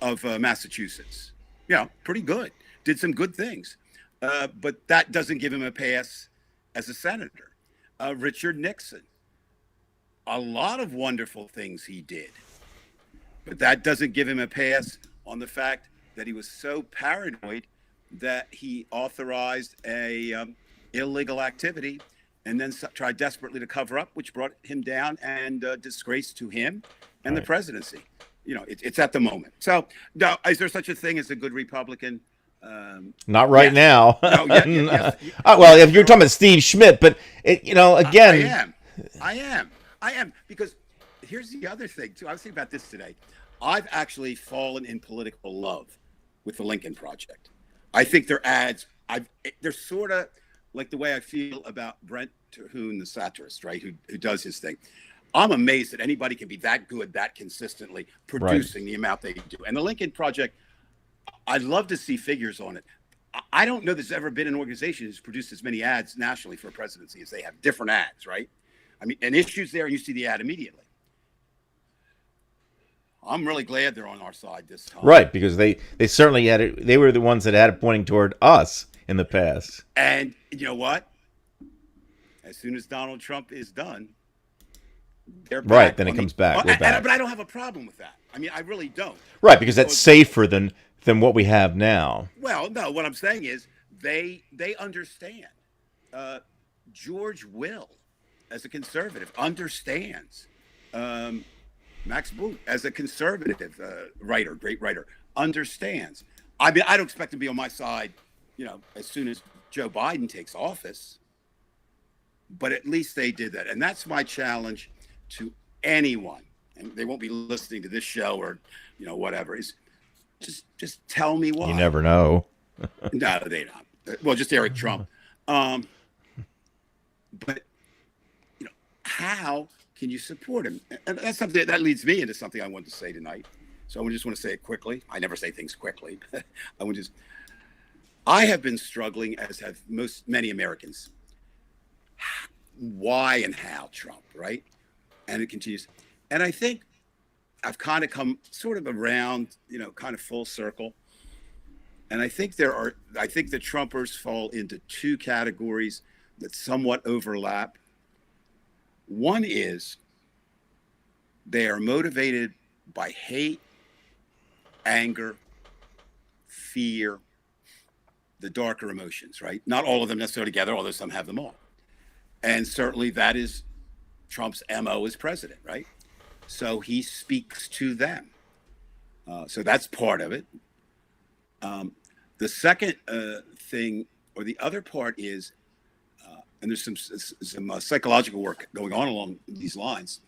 of Massachusetts. Yeah, pretty good. Did some good things. But that doesn't give him a pass as a senator. Richard Nixon, a lot of wonderful things he did. But that doesn't give him a pass on the fact that he was so paranoid that he authorized a illegal activity and then tried desperately to cover up, which brought him down and disgrace to him and the presidency. It's at the moment. So, now, is there such a thing as a good Republican? Not right now. No, yes. Well, if you're talking about Steve Schmidt, but again, I am because here's the other thing too. I was thinking about this today. I've actually fallen in political love with the Lincoln Project. I think their ads, they're sort of like the way I feel about Brent Terhune, the satirist, right? Who does his thing. I'm amazed that anybody can be that good, that consistently producing the amount they do. And the Lincoln Project, I'd love to see figures on it. I don't know there's ever been an organization who's produced as many ads nationally for a presidency as they have. Different ads, right? I mean, an issue's there, and you see the ad immediately. I'm really glad they're on our side this time. Right, because they certainly had it. They were the ones that had it pointing toward us in the past. And you know what? As soon as Donald Trump is done, they're back. Right, then it comes back. We're back. But I don't have a problem with that. I mean, I really don't. Right, because that's safer than what we have now. Well, no, what I'm saying is they understand. George Will, as a conservative, understands. Max Boot, as a conservative writer, great writer, understands. I mean, I don't expect him to be on my side, as soon as Joe Biden takes office. But at least they did that. And that's my challenge to anyone. And they won't be listening to this show or, whatever. Is just tell me why. You never know. No, they don't. Well, just Eric Trump. But, how can you support him? And that's something that leads me into something I want to say tonight. So I just want to say it quickly. I never say things quickly. I have been struggling, as have many Americans. Why and how Trump, right? And it continues. And I think I've kind of come sort of around, kind of full circle. And I think the Trumpers fall into two categories that somewhat overlap. One is they are motivated by hate, anger, fear, the darker emotions, right? Not all of them necessarily together, although some have them all. And certainly that is Trump's MO as president, right? So he speaks to them. So that's part of it. The second thing, or the other part is, and there's some psychological work going on along these lines.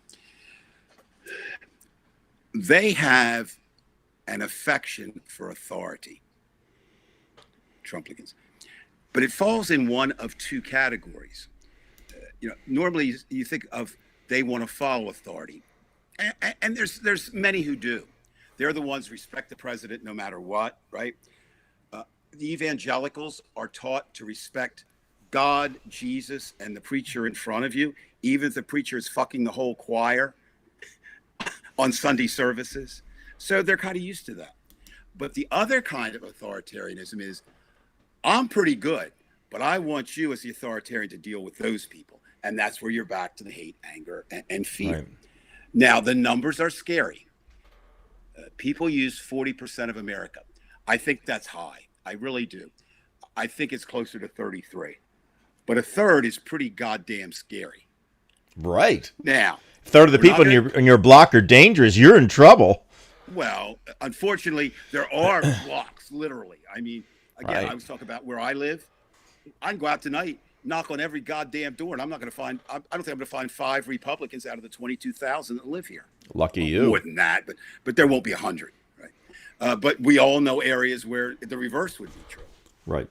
They have an affection for authority, Trumplicans, but it falls in one of two categories. Normally you think of they want to follow authority, and there's many who do. They're the ones who respect the president no matter what, right? The evangelicals are taught to respect God, Jesus, and the preacher in front of you, even if the preacher is fucking the whole choir on Sunday services. So they're kind of used to that. But the other kind of authoritarianism is, I'm pretty good, but I want you as the authoritarian to deal with those people. And that's where you're back to the hate, anger, and fear. Right. Now, the numbers are scary. People use 40% of America. I think that's high. I really do. I think it's closer to 33. But a third is pretty goddamn scary. Right. Now, a third of the people in your block are dangerous. You're in trouble. Well, unfortunately, there are blocks, literally. I mean, again, right. I was talking about where I live. I can go out tonight, knock on every goddamn door, and I'm not going to find, I don't think I'm going to find 5 Republicans out of the 22,000 that live here. Lucky you. More than that, but there won't be 100, right? But we all know areas where the reverse would be true. Right.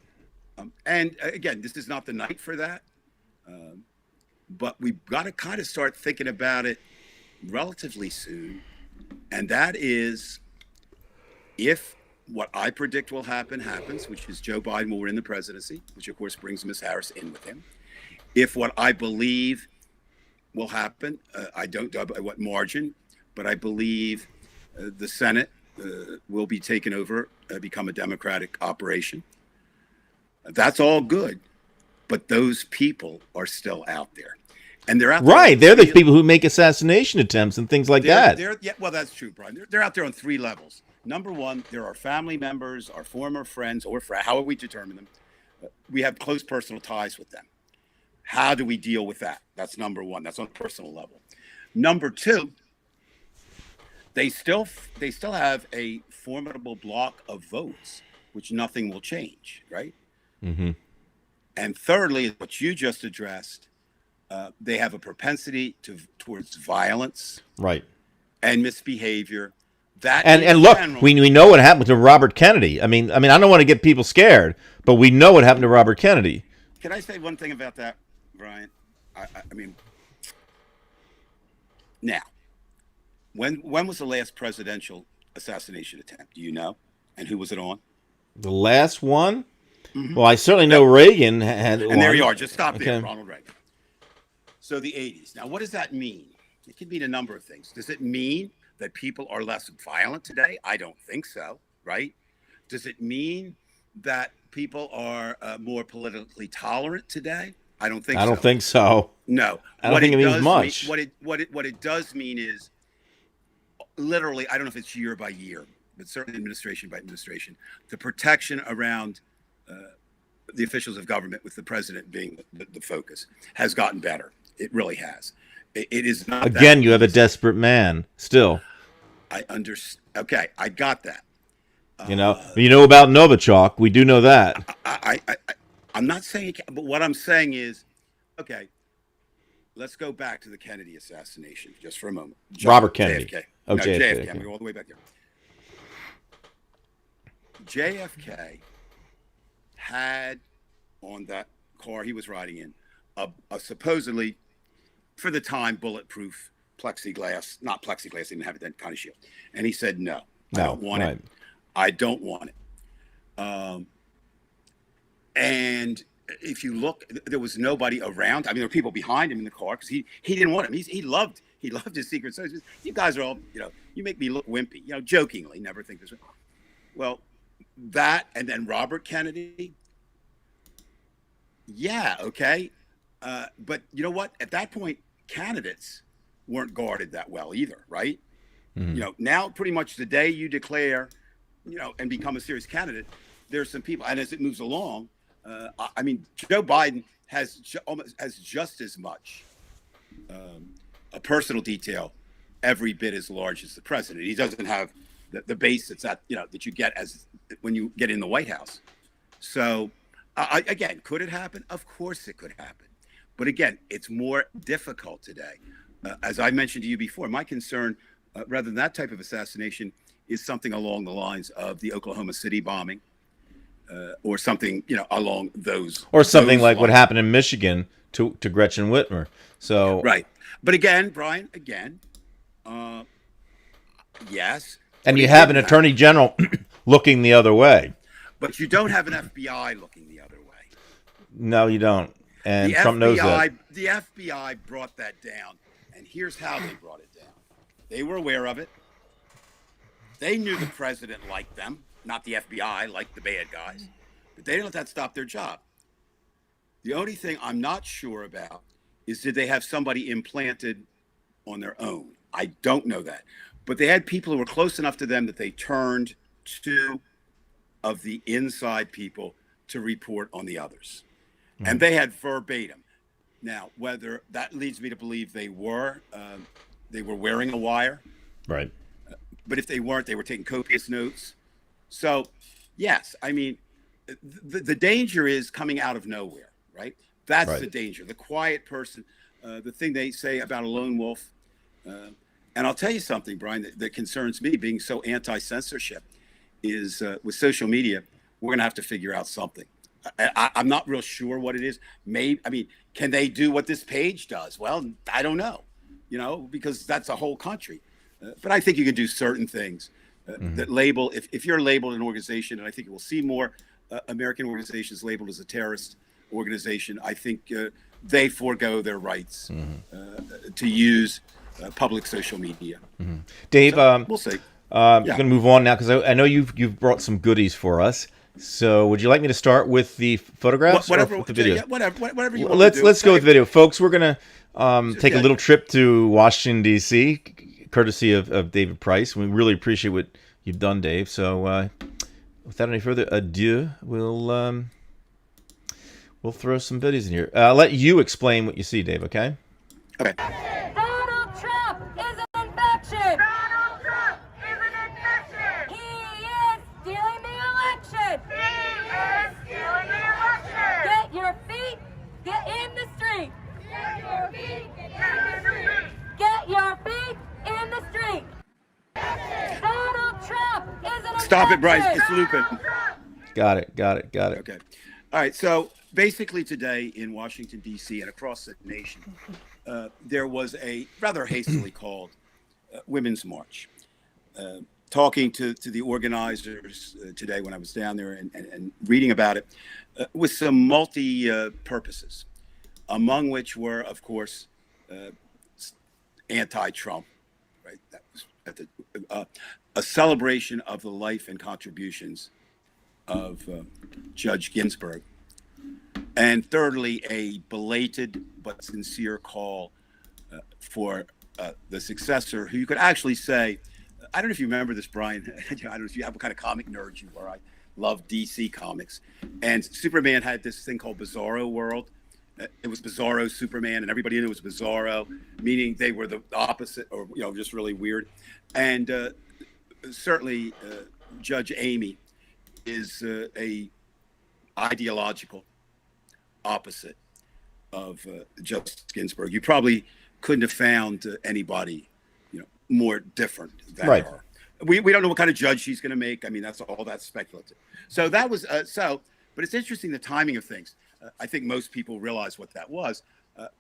And again, this is not the night for that. But we've got to kind of start thinking about it relatively soon. And that is, if what I predict will happen happens, which is Joe Biden will win the presidency, which of course brings Ms. Harris in with him. If what I believe will happen, I don't know by what margin, but I believe the Senate will be taken over, become a Democratic operation. That's all good, but those people are still out there. And they're out there. Right. They're the people who make assassination attempts and things like that. Yeah, well, that's true, Brian. They're out there on 3 levels. Number one, there are family members, our former friends, or however we determine them. We have close personal ties with them. How do we deal with that? That's number one. That's on a personal level. Number two, they still have a formidable block of votes, which nothing will change, right? Mm-hmm. And thirdly, what you just addressed, they have a propensity towards violence, right, and misbehavior. That and look, we know what happened to Robert Kennedy. I mean, I don't want to get people scared, but we know what happened to Robert Kennedy. Can I say one thing about that, Brian? I mean, now, when was the last presidential assassination attempt? Do you know? And who was it on? The last one? Mm-hmm. Well, I certainly know Reagan had and one. There you are. Just stop there, Ronald Reagan. So the 80s. Now, what does that mean? It can mean a number of things. Does it mean that people are less violent today? I don't think so, right? Does it mean that people are more politically tolerant today? I don't think so. I don't think so. No. I don't think it means much. What it does mean is, literally, I don't know if it's year by year, but certainly administration by administration, the protection around the officials of government, with the president being the focus, has gotten better. It really has. It is not. Again, you have a desperate man still. I understand. Okay, I got that. You know about Novichok. We do know that. I'm not saying, but what I'm saying is, okay, let's go back to the Kennedy assassination just for a moment. Robert Kennedy. JFK. Oh, no, JFK. JFK. Okay. I'm going to go all the way back there. JFK had on that car he was riding in a supposedly, for the time, bulletproof plexiglass, not plexiglass, didn't have that kind of shield. And he said, no, I don't want it. I don't want it. And if you look, there was nobody around. I mean, there were people behind him in the car because he didn't want him. He loved his Secret Service. You guys are all, you make me look wimpy, jokingly, never think this way. Well, that, and then Robert Kennedy. Yeah. Okay. But you know what? At that point, candidates weren't guarded that well either, right? Now pretty much the day you declare, and become a serious candidate, there's some people, and as it moves along, I mean, Joe Biden has almost has just as much a personal detail, every bit as large as the president. He doesn't have the base that's that you get as when you get in the White House. So again, could it happen? Of course it could happen. But again, it's more difficult today. As I mentioned to you before, my concern, rather than that type of assassination, is something along the lines of the Oklahoma City bombing, or something, along those. Or something those like what lines. happened in Michigan to Gretchen Whitmer. So Right. But again, Brian, yes. And but you it have an didn't attorney general looking the other way. But you don't have an FBI looking the other way. No, you don't. And The Trump knows that. The FBI brought that down, and here's how they brought it down. They were aware of it. They knew the president liked them, not the FBI liked the bad guys, but they didn't let that stop their job. The only thing I'm not sure about is, did they have somebody implanted on their own? I don't know that. But they had people who were close enough to them that they turned to of the inside people to report on the others. Mm-hmm. And they had verbatim. Now, whether that leads me to believe they were wearing a wire. Right. But if they weren't, they were taking copious notes. So, yes, I mean, the danger is coming out of nowhere, right? That's right. The danger. The quiet person, the thing they say about a lone wolf. And I'll tell you something, Brian, that concerns me, being so anti-censorship, is with social media, we're going to have to figure out something. I'm not real sure what it is. Maybe, I mean, can they do what this page does? Well, I don't know, because that's a whole country. But I think you can do certain things that label, if you're labeled an organization, and I think we'll see more American organizations labeled as a terrorist organization, I think they forego their rights to use public social media. Dave, so, we'll see. I'm going to move on now because I know you've brought some goodies for us. So would you like me to start with the photographs or with the video? Yeah, whatever you want Let's to do. Let's go with video. Folks, we're going to take a little trip to Washington, D.C., courtesy of David Price. We really appreciate what you've done, Dave. So without any further ado, we'll throw some videos in here. I'll let you explain what you see, Dave, okay? Okay. Donald Trump is an infection. Donald Trump is an infection. He is stealing the election. He is stealing the election. Get your feet, get in the street. Get your feet in the street. Get your feet in the street. Donald Trump is an infection. Stop it, Bryce. It's looping. Got it. Okay. All right. So basically today in Washington, D.C. and across the nation, there was a rather hastily called Women's March. Talking to the organizers today when I was down there and reading about it, with some multi-purposes, among which were, of course, anti-Trump, right? That was at a celebration of the life and contributions of Judge Ginsburg. And thirdly, a belated but sincere call for the successor, who you could actually say, I don't know if you remember this, Brian. I don't know if you have what kind of comic nerd you are. I love DC comics. And Superman had this thing called Bizarro World. It was Bizarro Superman, and everybody knew it was Bizarro, meaning they were the opposite, or just really weird. And certainly, Judge Amy is a ideological opposite of Justice Ginsburg. You probably couldn't have found anybody, more different than her. We don't know what kind of judge she's going to make. I mean, that's speculative. So that was but it's interesting the timing of things. I think most people realize what that was.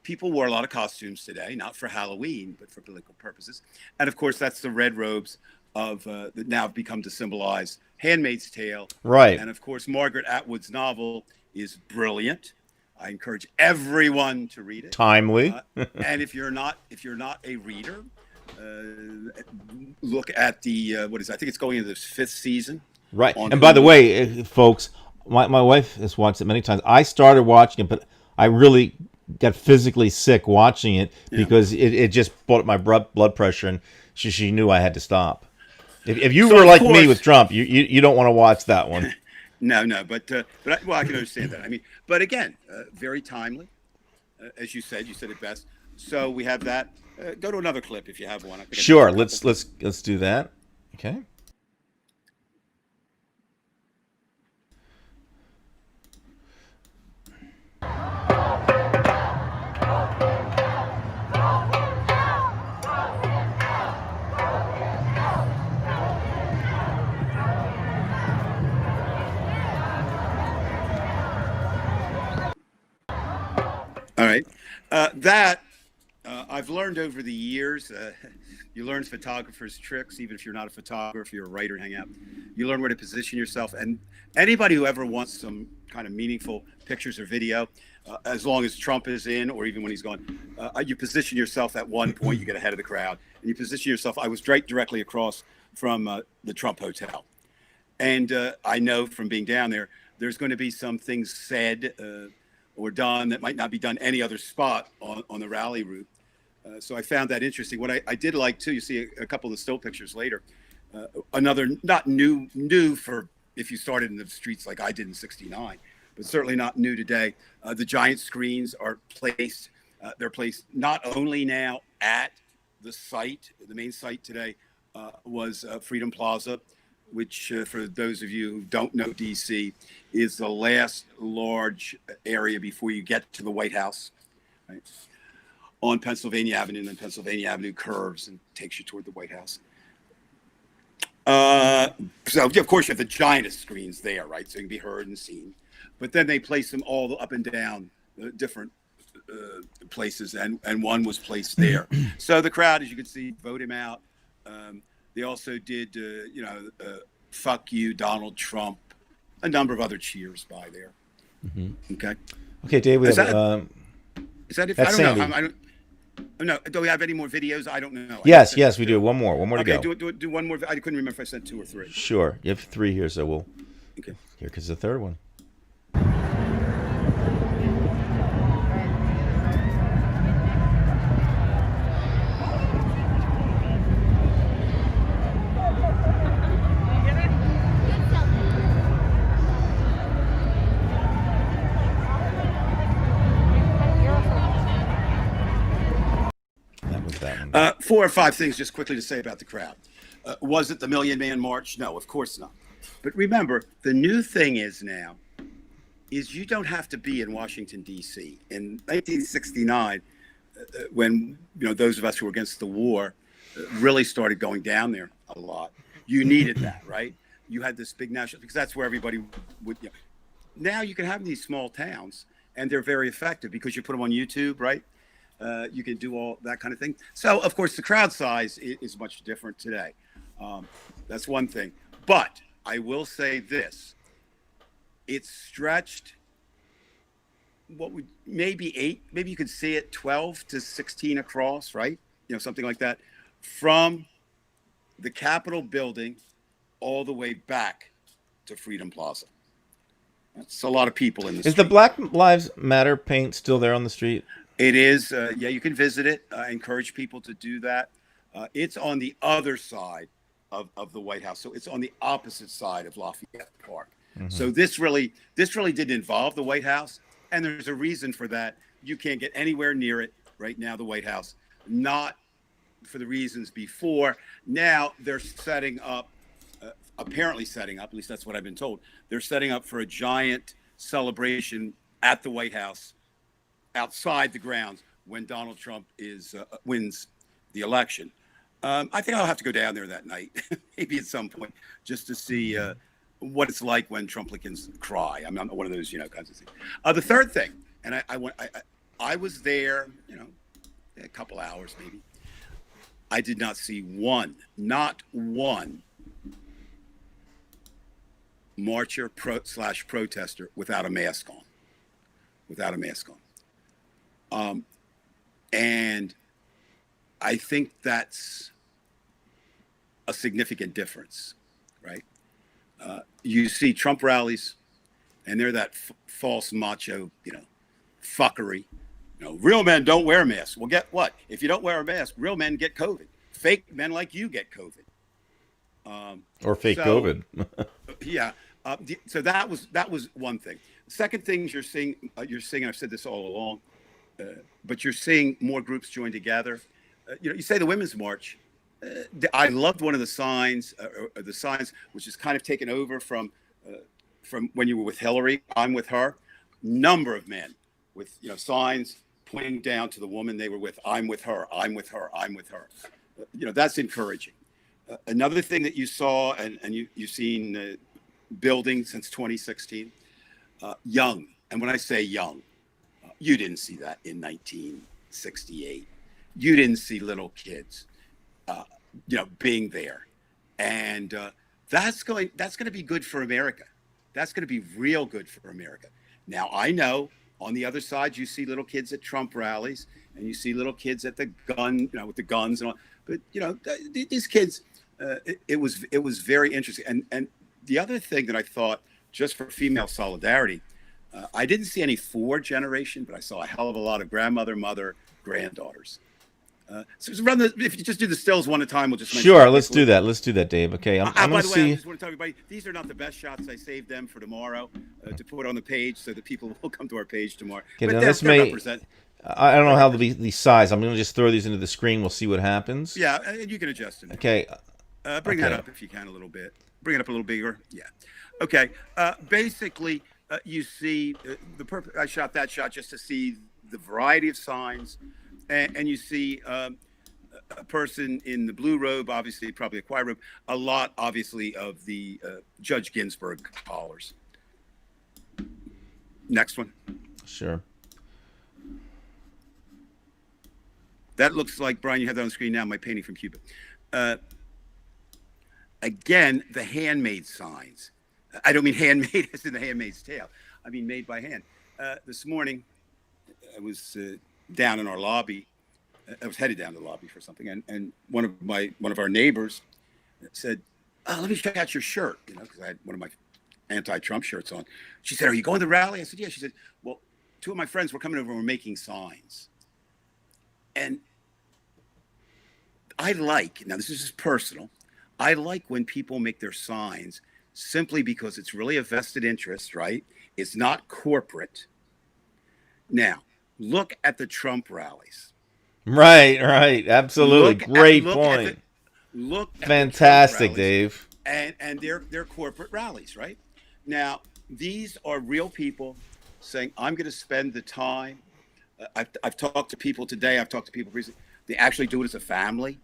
People wore a lot of costumes today, not for Halloween, but for political purposes. And of course, that's the red robes of that now have become to symbolize Handmaid's Tale. Right. And of course, Margaret Atwood's novel is brilliant. I encourage everyone to read it. Timely. And if you're not a reader, look at the I think it's going into the 5th season. Right. And by the way, folks, my wife has watched it many times. I started watching it, but I really got physically sick watching it because it just brought up my blood pressure, and she knew I had to stop. If you So, were of like me course- with Trump, you don't want to watch that one. No, but I can understand that. I mean, but again, very timely, as you said it best. So we have that. Go to another clip if you have one. I think I Sure, mentioned a couple. let's do that. Okay. All right. I've learned over the years. You learn photographers' tricks, even if you're not a photographer, you're a writer, hang out. You learn where to position yourself. And anybody who ever wants some kind of meaningful pictures or video, as long as Trump is in, or even when he's gone, you position yourself at one point, you get ahead of the crowd, and you position yourself. I was directly across from the Trump Hotel. And I know from being down there, there's going to be some things said or done that might not be done any other spot on the rally route. So I found that interesting. What I did like too, you see a couple of the still pictures later. Another not new for if you started in the streets like I did in '69, but certainly not new today. The giant screens are placed. They're placed not only now at the site. The main site today was Freedom Plaza, which for those of you who don't know DC, is the last large area before you get to the White House, right? On Pennsylvania Avenue, and then Pennsylvania Avenue curves and takes you toward the White House. So of course you have the giantest screens there, right? So you can be heard and seen. But then they place them all up and down different places, and one was placed there. So the crowd, as you can see, vote him out. They also did, fuck you, Donald Trump, a number of other cheers by there. Mm-hmm. Okay. Okay, Dave, we Is have. that if That's I don't Sandy. know? No. Do we have any more videos? I don't know. Yes, we do. One more to Okay, go. do one more. I couldn't remember if I sent 2 or 3. Sure. You have 3 here, so we'll. Okay. Here comes the third one. That was that one. 4 or 5 things just quickly to say about the crowd. Was it the Million Man March? No, of course not. But remember, the new thing is now is you don't have to be in Washington, D.C. In 1969, when those of us who were against the war really started going down there a lot, you needed that, right? You had this big national, because that's where everybody would. Now you can have these small towns, and they're very effective because you put them on YouTube, right? You can do all that kind of thing. So, of course, the crowd size is much different today. That's one thing. But I will say this. It's stretched, what would maybe 8, maybe you could see it 12 to 16 across, right? Something like that, from the Capitol building all the way back to Freedom Plaza. That's a lot of people in the street. Is the Black Lives Matter paint still there on the street? It is. Yeah, you can visit it. I encourage people to do that. It's on the other side of the White House. So it's on the opposite side of Lafayette Park. Mm-hmm. So this really didn't involve the White House. And there's a reason for that. You can't get anywhere near it right now, the White House. Not for the reasons before. Now they're setting up, apparently setting up, at least that's what I've been told. They're setting up for a giant celebration at the White House outside the grounds when Donald Trump wins the election. I think I'll have to go down there that night, maybe at some point, just to see what it's like when Trumplicans cry. I'm not one of those, kinds of things. The third thing, and I was there, a couple hours maybe. I did not see not one marcher / protester without a mask on. And I think that's a significant difference, right? You see Trump rallies, and they're that false macho, fuckery. Real men don't wear masks. Well, get what? If you don't wear a mask, real men get COVID. Fake men like you get COVID. Or fake So- COVID. Yeah. So that was one thing. Second thing you're seeing, I've said this all along, but you're seeing more groups join together. You say the Women's March. I loved one of the signs, which is kind of taken over from when you were with Hillary. I'm with her. Number of men with signs pointing down to the woman they were with. I'm with her. I'm with her. I'm with her. That's encouraging. Another thing that you saw, and you've seen building since 2016, young. And when I say young, you didn't see that in 1968. You didn't see little kids, being there, and that's going to be good for America. That's going to be real good for America. Now I know on the other side you see little kids at Trump rallies, and you see little kids at the gun, with the guns and all. But these kids, it was very interesting. And the other thing that I thought, just for female solidarity, I didn't see any Ford generation, but I saw a hell of a lot of grandmother, mother, granddaughters. So if you just do the stills one at a time, we'll just mention Sure, let's do that. Let's do that, Dave. Okay, I'm by going the to way, I see. just want to tell everybody, these are not the best shots. I saved them for tomorrow to put on the page so that people will come to our page tomorrow. Okay, But now they're- this they're may. represent. I don't know how the size. I'm going to just throw these into the screen. We'll see what happens. Yeah, and you can adjust them. Okay. Bring that Okay. up if you can a little bit. Bring it up a little bigger. Yeah. Okay. Basically, you see I shot that shot just to see the variety of signs, and you see a person in the blue robe, obviously probably a choir robe. A lot, obviously, of the Judge Ginsburg collars. Next one. Sure. That looks like, Brian, you have that on the screen now, my painting from Cuba. Again, the handmade signs. I don't mean handmade as in the Handmaid's Tale. I mean made by hand. This morning, I was down in our lobby. I was headed down to the lobby for something, and one of our neighbors said, "Let me check out your shirt," because I had one of my anti-Trump shirts on. She said, "Are you going to the rally?" I said, "Yeah." She said, "Well, two of my friends were coming over and we're making signs." And now this is just personal, I like when people make their signs simply because it's really a vested interest, right? It's not corporate. Now, look at the Trump rallies. Right. Absolutely. Great Look point. Look at Fantastic, the Trump rallies, Dave. and they're corporate rallies, right? Now, these are real people saying, "I'm going to spend the time." I've talked to people today. I've talked to people recently. They actually do it as a family.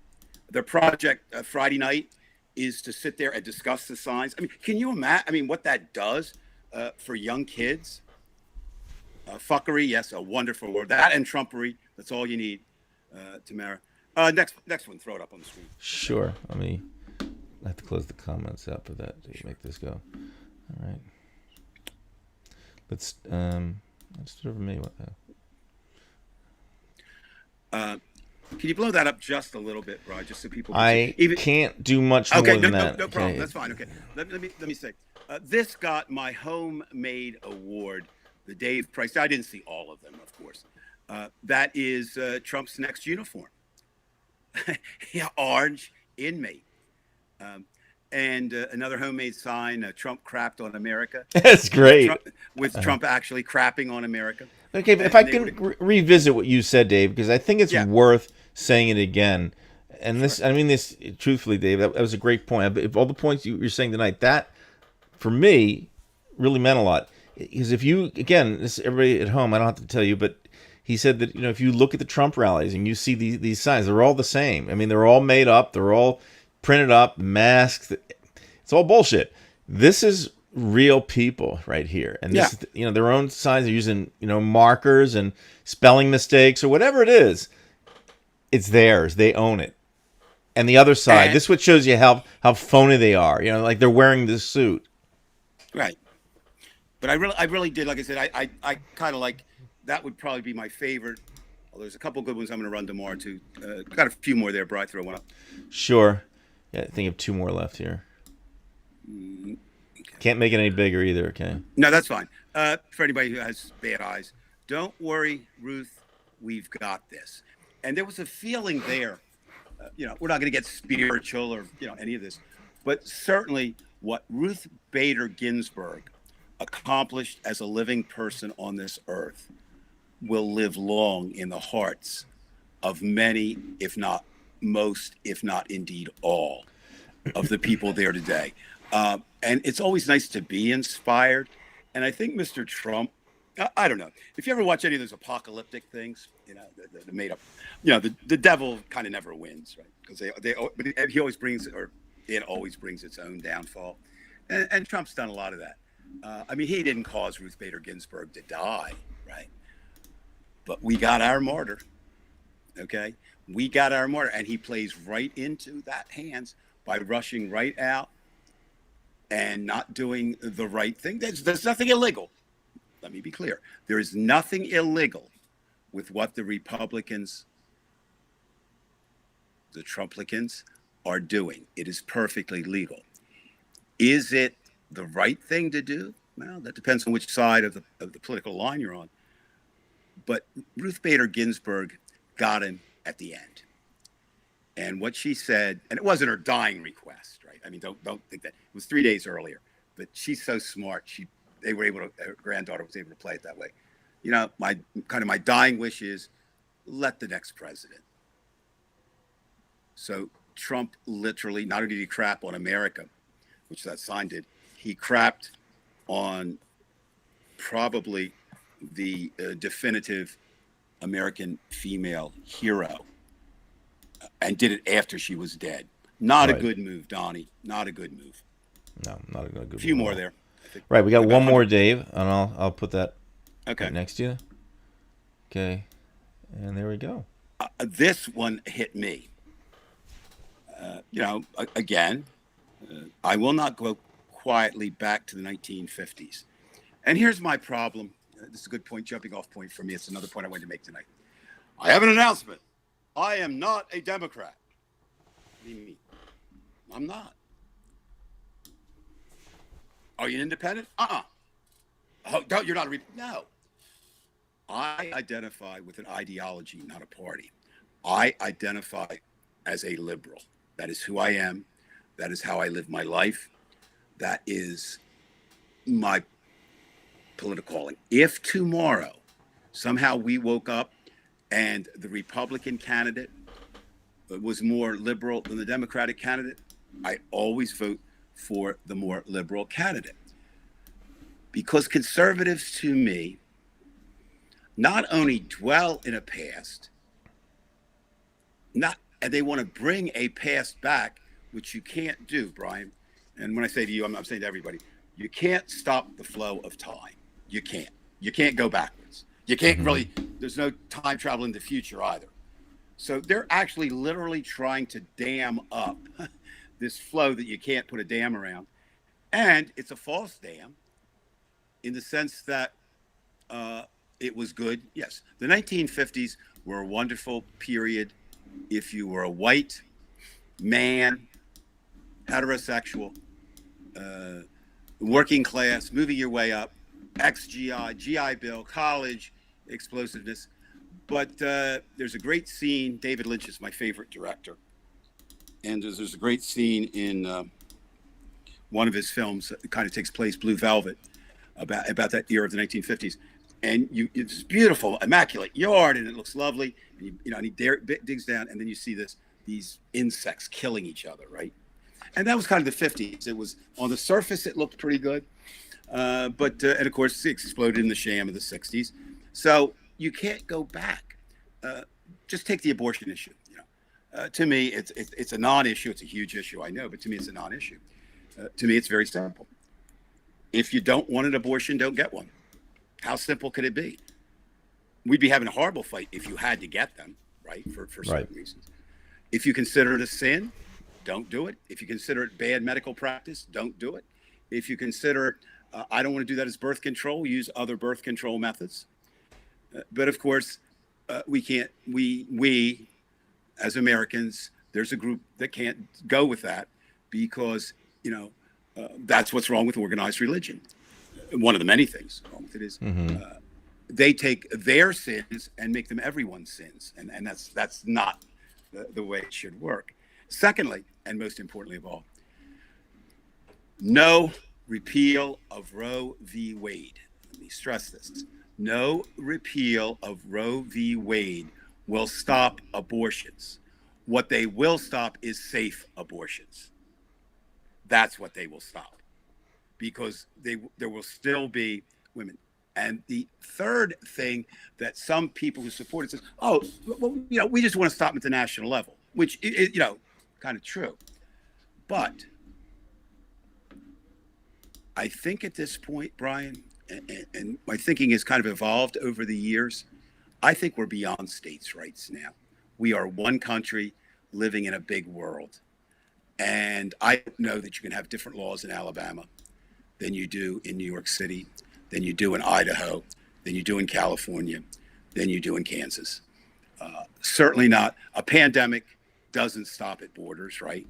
Their project Friday night is to sit there and discuss the signs. I mean, can you imagine? I mean, what that does for young kids? Fuckery, yes, a wonderful word. That and Trumpery. That's all you need, Tamara. Next one. Throw it up on the screen. Sure. I have to close the comments out for that to make this go. All right. Let's do it over me. What the? Can you blow that up just a little bit, Rod, just so people can I see? can't do much more than that. No problem. Okay. That's fine. Okay, let me say, this got my homemade award, the Dave Price. I didn't see all of them, of course. That is Trump's next uniform, yeah, orange inmate, and another homemade sign. Trump crapped on America. That's great. With Trump actually crapping on America. Okay, if I can revisit what you said, Dave, because I think it's worth saying it again. And this, I mean this truthfully, Dave, that was a great point. If all the points you're saying tonight, that for me really meant a lot. Because if you, again, this everybody at home, I don't have to tell you, but he said that if you look at the Trump rallies and you see these signs, they're all the same. I mean, they're all made up, they're all printed up, masked. It's all bullshit. This is real people right here, and this is, their own signs. They're using markers and spelling mistakes or whatever it is. It's theirs. They own it. And the other side, this is what shows you how phony they are. Like they're wearing this suit. Right. But I really did. Like I said, I kind of like that. Would probably be my favorite. Well, there's a couple good ones I'm going to run tomorrow too. Got a few more there, Bri. Throw one up. Sure. Yeah, I think of two more left here. Can't make it any bigger either. Okay. No, that's fine. For anybody who has bad eyes, don't worry, Ruth. we've got this. And there was a feeling there, we're not going to get spiritual or, any of this, but certainly what Ruth Bader Ginsburg accomplished as a living person on this earth will live long in the hearts of many, if not most, if not indeed all of the people there today. And it's always nice to be inspired. And I think Mr. Trump, I don't know, if you ever watch any of those apocalyptic things, the made up, the devil kind of never wins, right? Because but he always brings, or it always brings its own downfall. And Trump's done a lot of that. I mean, he didn't cause Ruth Bader Ginsburg to die, right? But we got our martyr, okay? We got our martyr, and he plays right into that hands by rushing right out and not doing the right thing. There's nothing illegal. Let me be clear. There is nothing illegal with what the Republicans, the Trumplicans, are doing. It is perfectly legal. Is it the right thing to do? Well, that depends on which side of the political line you're on. But Ruth Bader Ginsburg got him at the end. And what she said, and it wasn't her dying request, right? I mean, don't think that. It was 3 days earlier. But she's so smart. Her granddaughter was able to play it that way. My dying wish is let the next president. So Trump literally, not only did he crap on America, which that sign did, he crapped on probably the definitive American female hero, and did it after she was dead. Not a good move, Donnie. Not a good move. No, not a good move. A few more there. Right, we got one more, Dave, and I'll put that right next to you. Okay, and there we go. This one hit me. Again, I will not go quietly back to the 1950s. And here's my problem. This is a good point, jumping off point for me. It's another point I wanted to make tonight. I have an announcement. I am not a Democrat. What do you mean? I'm not. Are you an independent? Oh, you're not a no. I identify with an ideology, not a party. I identify as a liberal. That is who I am. That is how I live my life. That is my political calling. If tomorrow somehow we woke up and the Republican candidate was more liberal than the Democratic candidate, I always vote for the more liberal candidate. Because conservatives, to me, not only dwell in a past, and they want to bring a past back, which you can't do, Brian. And when I say to you, I'm saying to everybody, you can't stop the flow of time. You can't. You can't go backwards. You can't really, there's no time travel in the future either. So they're actually literally trying to dam up this flow that you can't put a dam around. And it's a false dam in the sense that it was good. Yes, the 1950s were a wonderful period if you were a white man, heterosexual, working class, moving your way up, ex-GI, GI Bill, college, explosiveness. But there's a great scene. David Lynch is my favorite director. And there's a great scene in one of his films that kind of takes place, Blue Velvet, about that era of the 1950s. And it's beautiful, immaculate yard, and it looks lovely. And and he digs down, and then you see these insects killing each other, right? And that was kind of the 50s. It was, on the surface, it looked pretty good. But and of course, it exploded in the sham of the 60s. So you can't go back. Just take the abortion issue. To me, it's a non-issue. It's a huge issue, I know, but to me, it's a non-issue. To me, it's very simple. If you don't want an abortion, don't get one. How simple could it be? We'd be having a horrible fight if you had to get them, right? For certain reasons. If you consider it a sin, don't do it. If you consider it bad medical practice, don't do it. If you consider it, I don't want to do that as birth control, use other birth control methods. But of course, we can't, we as Americans, there's a group that can't go with that because, that's what's wrong with organized religion. One of the many things wrong with it is they take their sins and make them everyone's sins, and that's not the way it should work. Secondly, and most importantly of all, no repeal of Roe v. Wade. Let me stress this. No repeal of Roe v. Wade will stop abortions. What they will stop is safe abortions. That's what they will stop, because there will still be women. And the third thing that some people who support it says, oh, well, we just want to stop at the national level, which is, kind of true. But I think at this point, Brian, and my thinking has kind of evolved over the years, I think we're beyond states' rights now. We are one country living in a big world. And I know that you can have different laws in Alabama than you do in New York City, than you do in Idaho, than you do in California, than you do in Kansas. Certainly not. A pandemic doesn't stop at borders, right?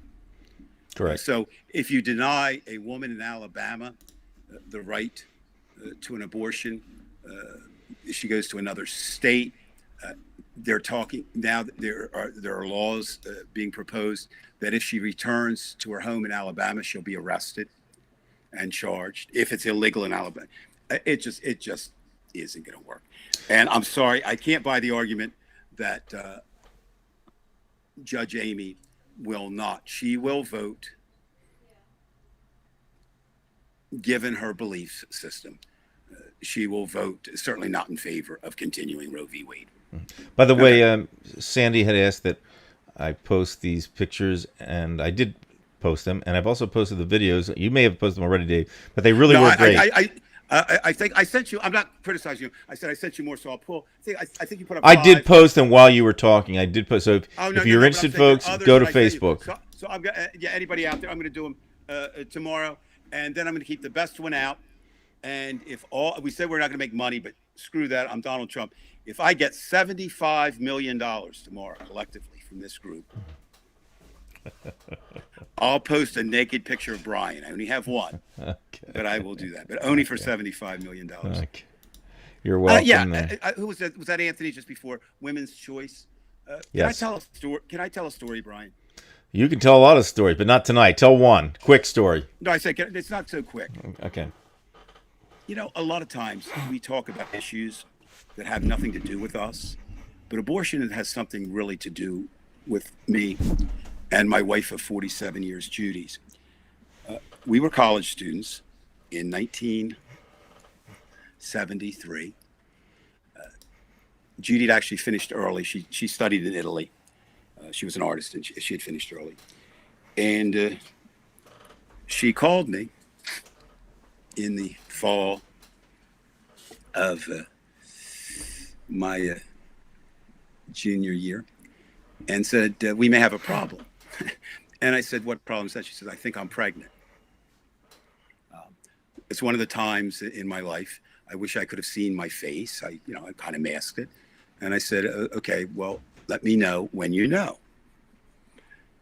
Correct. So if you deny a woman in Alabama the right to an abortion, if she goes to another state, they're talking now. There are laws being proposed that if she returns to her home in Alabama, she'll be arrested and charged if it's illegal in Alabama. It just isn't going to work. And I'm sorry, I can't buy the argument that Judge Amy will not. She will vote, given her belief system. She will vote certainly not in favor of continuing Roe v. Wade. By the way, Sandy had asked that I post these pictures, and I did post them, and I've also posted the videos. You may have posted them already, Dave, but they really were great. I think I sent you. I'm not criticizing you. I said I sent you more, so I'll pull. I think you put up. I did post them while you were talking. I did post. So if you're interested, folks, go to Facebook. So I'm gonna, anybody out there, I'm going to do them tomorrow, and then I'm going to keep the best one out. And if we said we're not going to make money, but screw that. I'm Donald Trump. If I get $75 million tomorrow collectively from this group, I'll post a naked picture of Brian. I only have one, but I will do that. But only for $75 million. Okay. You're welcome. Who was that? Was that Anthony just before Women's Choice? Yes. Can I tell a story, Brian? You can tell a lot of stories, but not tonight. Tell one quick story. No, I said it's not so quick. Okay. A lot of times we talk about issues that have nothing to do with us, but abortion has something really to do with me and my wife of 47 years, Judy's. We were college students in 1973. Judy had actually finished early. She studied in Italy. She was an artist, and she had finished early. And she called me in the fall of my junior year and said, we may have a problem. And I said, what problem is that? She said, I think I'm pregnant. It's one of the times in my life I wish I could have seen my face. I kind of masked it. And I said, okay, well, let me know when you know.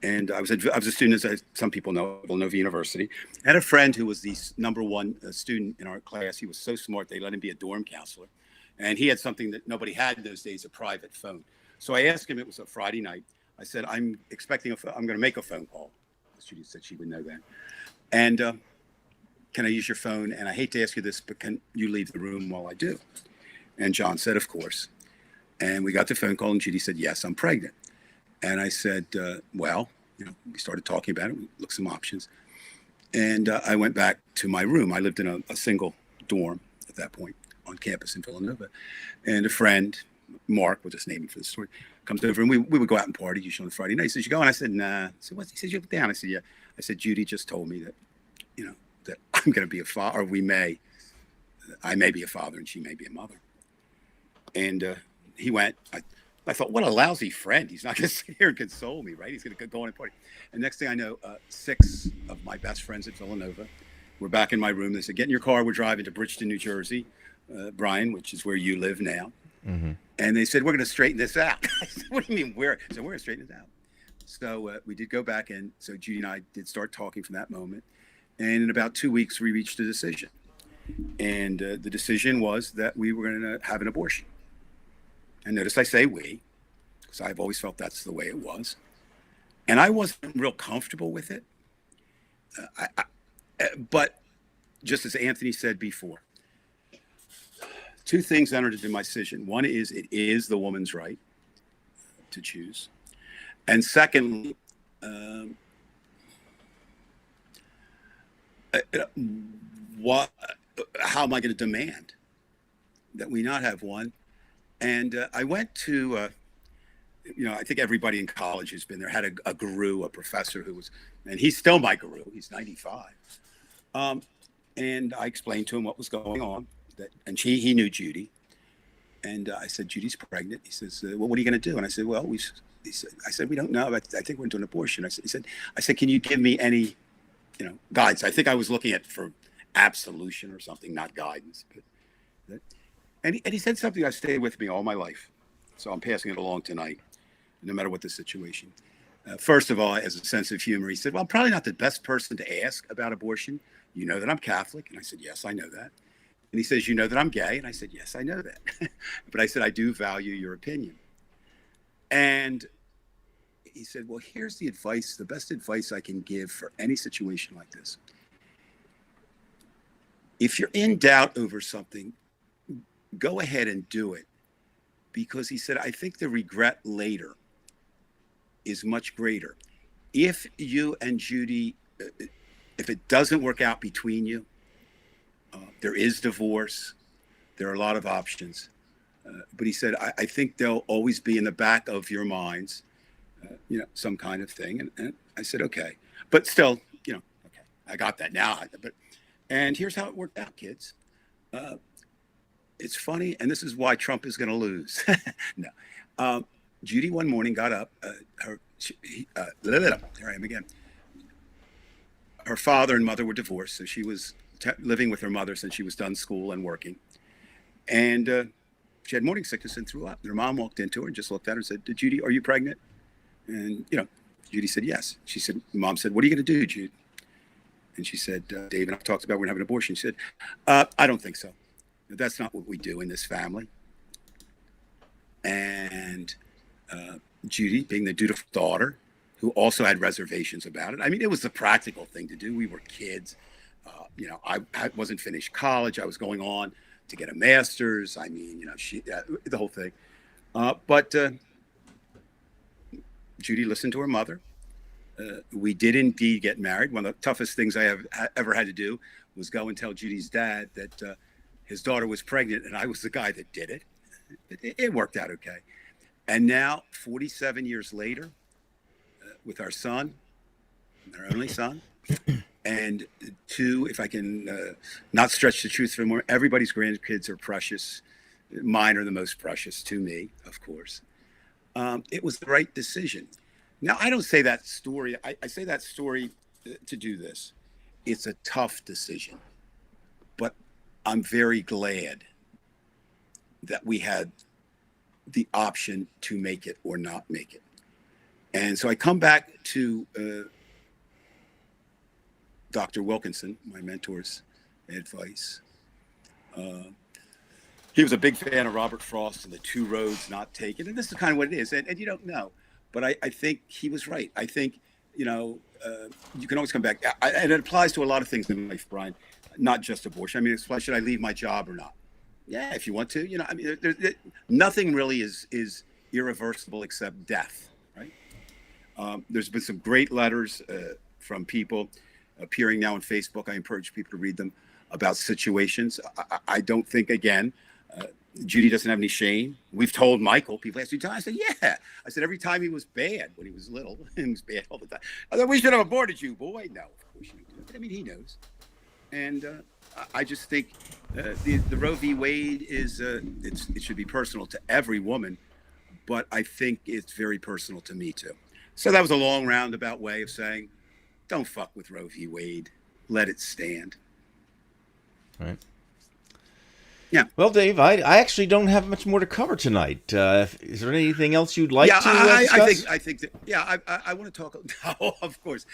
And I was a student, as some people know, at Villanova University. I had a friend who was the number one student in our class. He was so smart, they let him be a dorm counselor. And he had something that nobody had in those days, a private phone. So I asked him, it was a Friday night. I said, I'm going to make a phone call. Judy said she would know that. And can I use your phone? And I hate to ask you this, but can you leave the room while I do? And John said, of course. And we got the phone call, and Judy said, yes, I'm pregnant. And I said, well, we started talking about it. We looked some options. And I went back to my room. I lived in a single dorm at that point on campus in Villanova. And a friend, Mark, we'll just name him for the story, comes over, and we would go out and party usually on Friday night. He says, you go? And I said, nah. I said, what? He says, you look down. I said, yeah. I said, Judy just told me that, that I'm going to be a father, or I may be a father and she may be a mother. And he went. I thought, what a lousy friend. He's not going to sit here and console me, right? He's going to go on and party. And next thing I know, 6 of my best friends at Villanova were back in my room. They said, get in your car. We're driving to Bridgeton, New Jersey, Brian, which is where you live now. Mm-hmm. And they said, we're going to straighten this out. I said, what do you mean where? I said, we're going to straighten this out. So we did go back in. So Judy and I did start talking from that moment. And in about 2 weeks, we reached a decision. And the decision was that we were going to have an abortion. And notice I say we, because I've always felt that's the way it was. And I wasn't real comfortable with it. But just as Anthony said before, two things entered into my decision. One is it is the woman's right to choose. And secondly, how am I going to demand that we not have one? And I went to, I think everybody in college has been there, had a guru, a professor who was, and he's still my guru. He's 95. And I explained to him what was going on. And he knew Judy. And I said, Judy's pregnant. He says, well, what are you going to do? And I said, well, I said, we don't know. I think we're doing an abortion. I said, can you give me any, guidance? I think I was looking for absolution or something, not guidance. And he said something that stayed with me all my life. So I'm passing it along tonight, no matter what the situation. First of all, as a sense of humor, he said, well, I'm probably not the best person to ask about abortion. You know that I'm Catholic. And I said, yes, I know that. And he says, you know that I'm gay? And I said, yes, I know that. But I said, I do value your opinion. And he said, well, here's the advice, the best advice I can give for any situation like this. If you're in doubt over something, go ahead and do it. Because he said, I think the regret later is much greater. If you and Judy, if it doesn't work out between you, there is divorce. There are a lot of options. But he said, I think there'll always be in the back of your minds, some kind of thing. And I said, okay. But still, okay, I got that now. And here's how it worked out, kids. It's funny, and this is why Trump is going to lose. No. Judy one morning got up. There I am again. Her father and mother were divorced, so she was living with her mother since she was done school and working. And she had morning sickness and threw up. Her mom walked into her and just looked at her and said, Judy, are you pregnant? And, Judy said, yes. Mom said, what are you going to do, Jude? And she said, Dave and I talked about we're going to have an abortion. She said, I don't think so. That's not what we do in this family. And Judy, being the dutiful daughter, who also had reservations about it. I mean, it was the practical thing to do. We were kids. I wasn't finished college. I was going on to get a master's. I mean, the whole thing. But Judy listened to her mother. We did indeed get married. One of the toughest things I have ever had to do was go and tell Judy's dad that his daughter was pregnant, and I was the guy that did it. It worked out okay. And now, 47 years later, with our son, our only son, and two, if I can not stretch the truth for more, everybody's grandkids are precious. Mine are the most precious to me, of course. It was the right decision. Now, I don't say that story. I say that story to do this. It's a tough decision, but I'm very glad that we had the option to make it or not make it. And so I come back to Dr. Wilkinson, my mentor's advice. He was a big fan of Robert Frost and the two roads not taken. And this is kind of what it is. And you don't know. But I think he was right. I think, you can always come back. And it applies to a lot of things in life, Brian, not just abortion. I mean, it's why should I leave my job or not? Yeah, if you want to. Nothing really is irreversible except death, right? There's been some great letters from people appearing now on Facebook. I encourage people to read them about situations. I don't think, again, Judy doesn't have any shame. We've told Michael, people ask me, I said, yeah. I said, every time he was bad when he was little, he was bad all the time. I thought, we should have aborted you, boy. No, of course you don't. I mean, he knows. And I just think the Roe v. Wade it should be personal to every woman, but I think it's very personal to me too. So that was a long roundabout way of saying, don't fuck with Roe v. Wade. Let it stand. Right. Yeah. Well, Dave, I actually don't have much more to cover tonight. Is there anything else you'd like to discuss? I think that, I want to talk. No, of course.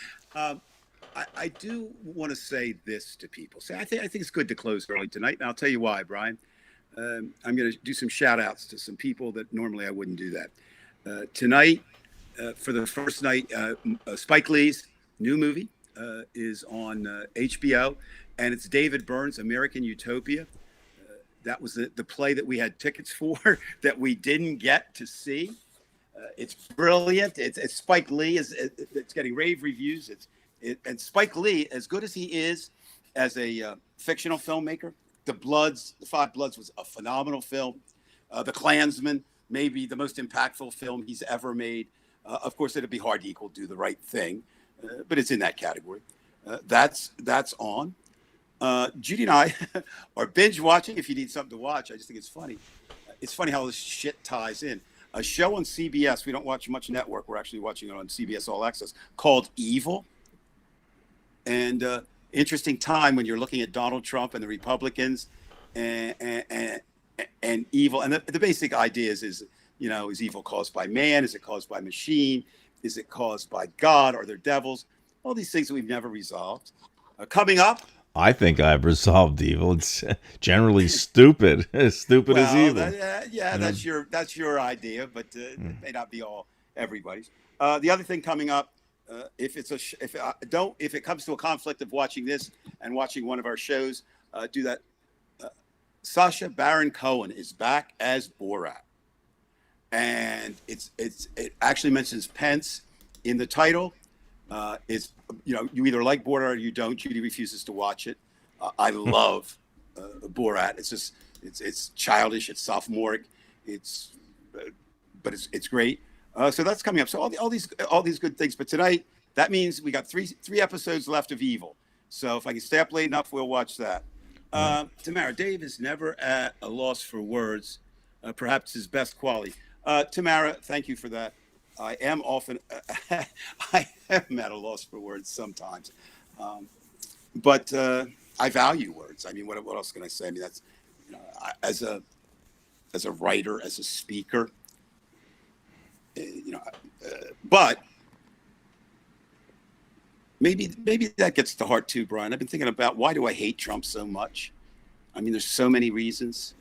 I do want to say this to people. I think it's good to close early tonight, and I'll tell you why, Brian. I'm going to do some shout outs to some people that normally I wouldn't do that. Tonight, for the first night, Spike Lee's new movie is on HBO, and it's David Byrne's American Utopia. That was the play that we had tickets for that we didn't get to see. It's brilliant. It's Spike Lee. It's getting rave reviews. And Spike Lee, as good as he is as a fictional filmmaker, The Five Bloods was a phenomenal film. The Klansman, maybe the most impactful film he's ever made. Of course, it'd be hard to equal Do the Right Thing, but it's in that category. That's on. Judy and I are binge watching. If you need something to watch, I just think it's funny. It's funny how this shit ties in. A show on CBS, we don't watch much network. We're actually watching it on CBS All Access, called Evil. And interesting time when you're looking at Donald Trump and the Republicans and evil. And the basic idea is evil caused by man? Is it caused by machine? Is it caused by God? Are there devils? All these things that we've never resolved. Coming up. I think I've resolved evil. It's generally stupid. Stupid as evil. That's your idea, but it may not be everybody's. The other thing coming up, if it comes to a conflict of watching this and watching one of our shows, do that. Sacha Baron Cohen is back as Borat, and it actually mentions Pence in the title. It's you either like Borat or you don't. Judy refuses to watch it. I love Borat. It's childish. It's sophomoric. But it's great. So that's coming up. So all these good things. But tonight, that means we got three episodes left of Evil. So if I can stay up late enough, we'll watch that. Tamara, Dave is never at a loss for words. Perhaps his best quality. Tamara, thank you for that. I am often, I am at a loss for words sometimes, but I value words. I mean, what else can I say? I mean, that's as a writer, as a speaker, but maybe that gets to the heart too, Brian. I've been thinking about, why do I hate Trump so much? I mean, there's so many reasons.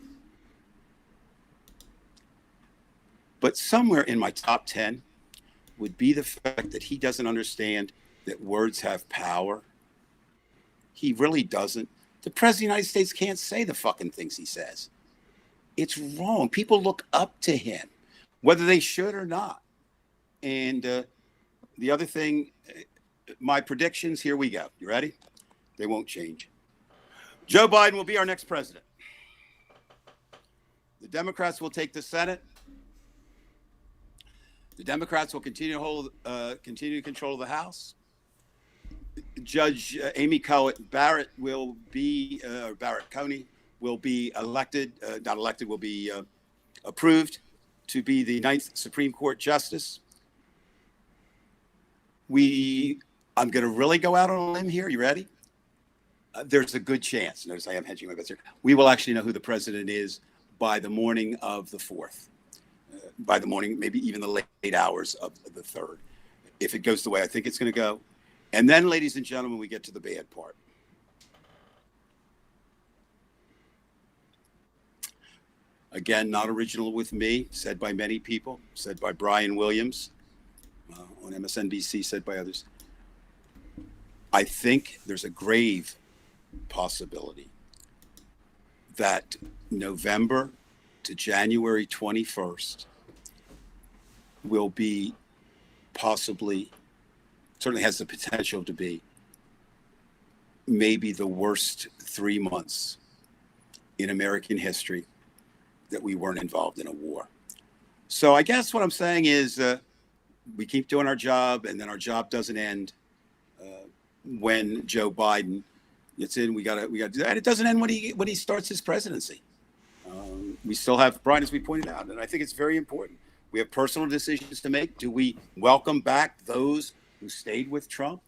But somewhere in my top 10 would be the fact that he doesn't understand that words have power. He really doesn't. The President of the United States can't say the fucking things he says. It's wrong. People look up to him, whether they should or not. And the other thing, my predictions, here we go. You ready? They won't change. Joe Biden will be our next president. The Democrats will take the Senate. The Democrats will continue to control the House. Judge Amy Barrett will be, Barrett Coney will be elected, not elected, will be approved to be the 9th Supreme Court Justice. I'm going to really go out on a limb here. You ready? There's a good chance. Notice I am hedging my bets here. We will actually know who the president is by the morning of the 4th. By the morning, maybe even the late hours of the 3rd, if it goes the way I think it's going to go. And then, ladies and gentlemen, we get to the bad part. Again, not original with me, said by many people, said by Brian Williams on MSNBC, said by others. I think there's a grave possibility that November to January 21st will be possibly, certainly has the potential to be, maybe the worst 3 months in American history that we weren't involved in a war. So I guess what I'm saying is we keep doing our job, and then our job doesn't end when Joe Biden gets in. We gotta do that. And it doesn't end when he starts his presidency. We still have, Brian, as we pointed out, and I think it's very important. We have personal decisions to make. Do we welcome back those who stayed with Trump?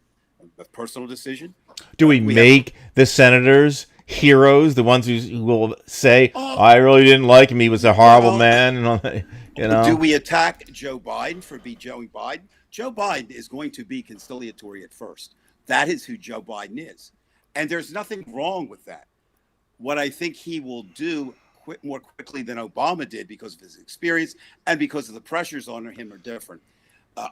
A personal decision. Do we make the senators heroes, the ones who will say, I really didn't like him, he was a horrible man, and all that, Do we attack Joe Biden for being Joe Biden? Joe Biden is going to be conciliatory at first. That is who Joe Biden is. And there's nothing wrong with that. What I think he will do more quickly than Obama did because of his experience and because of the pressures on him are different.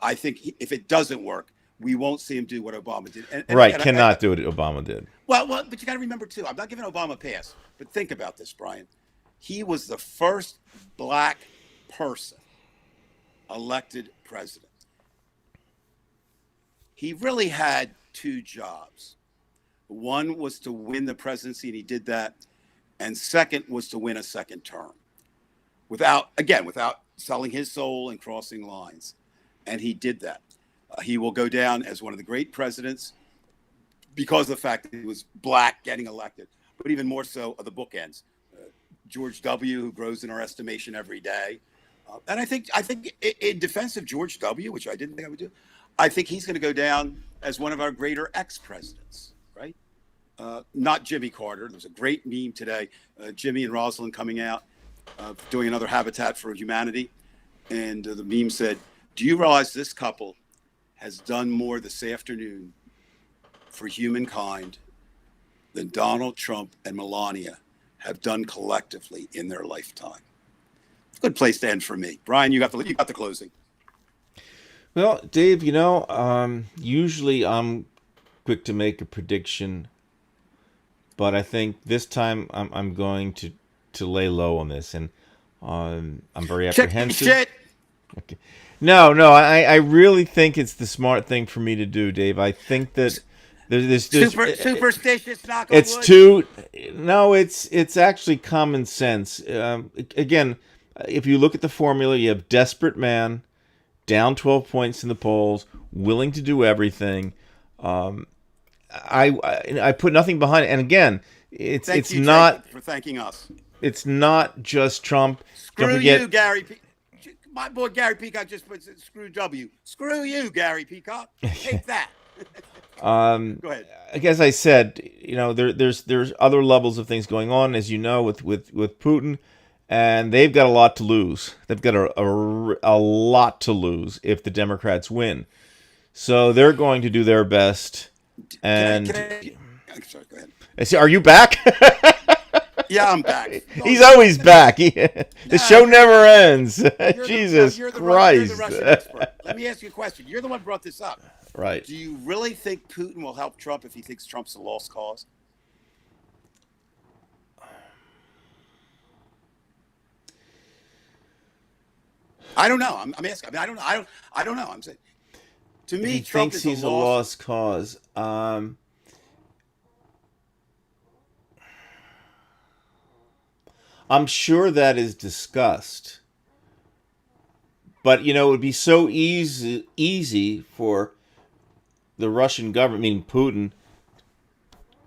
I think if it doesn't work, we won't see him do what Obama did. Right, cannot do what Obama did. Well, but you got to remember, too, I'm not giving Obama a pass, but think about this, Brian. He was the first black person elected president. He really had two jobs. One was to win the presidency, and he did that. And second was to win a second term without selling his soul and crossing lines. And he did that. He will go down as one of the great presidents because of the fact that he was black getting elected, but even more so of the bookends. George W., who grows in our estimation every day. And I think in defense of George W., which I didn't think I would do, I think he's going to go down as one of our greater ex-presidents, right? Not Jimmy Carter. There was a great meme today, Jimmy and Rosalind coming out, doing another Habitat for Humanity. And the meme said, do you realize this couple has done more this afternoon for humankind than Donald Trump and Melania have done collectively in their lifetime? Good place to end for me. Brian, you got the closing. Well, Dave, usually I'm quick to make a prediction, but I think this time I'm going to lay low on this, and I'm very apprehensive. Shit. Okay. No, I really think it's the smart thing for me to do, Dave. I think that there's superstitious. Knock on it's wood. too. No, it's actually common sense. Again, if you look at the formula, you have desperate man, down 12 points in the polls, willing to do everything. I put nothing behind it. And again, it's not Jacob, for thanking us. It's not just Trump. Screw you, Gary. My boy Gary Peacock just puts it, screw W. Screw you, Gary Peacock. Take that. Go ahead. As I said, there's other levels of things going on, as you know, with Putin, and they've got a lot to lose. They've got a lot to lose if the Democrats win. So they're going to do their best. And sorry, go ahead. Are you back? Yeah, I'm back. He's always back. The show never ends. Jesus you're Christ. the Russian expert. Let me ask you a question. You're the one who brought this up. Right. Do you really think Putin will help Trump if he thinks Trump's a lost cause? I don't know. I'm asking. I mean, I don't know. I'm saying. To me, He Trump thinks is he's a lost cause. I'm sure that is discussed. But, it would be so easy for the Russian government, meaning Putin,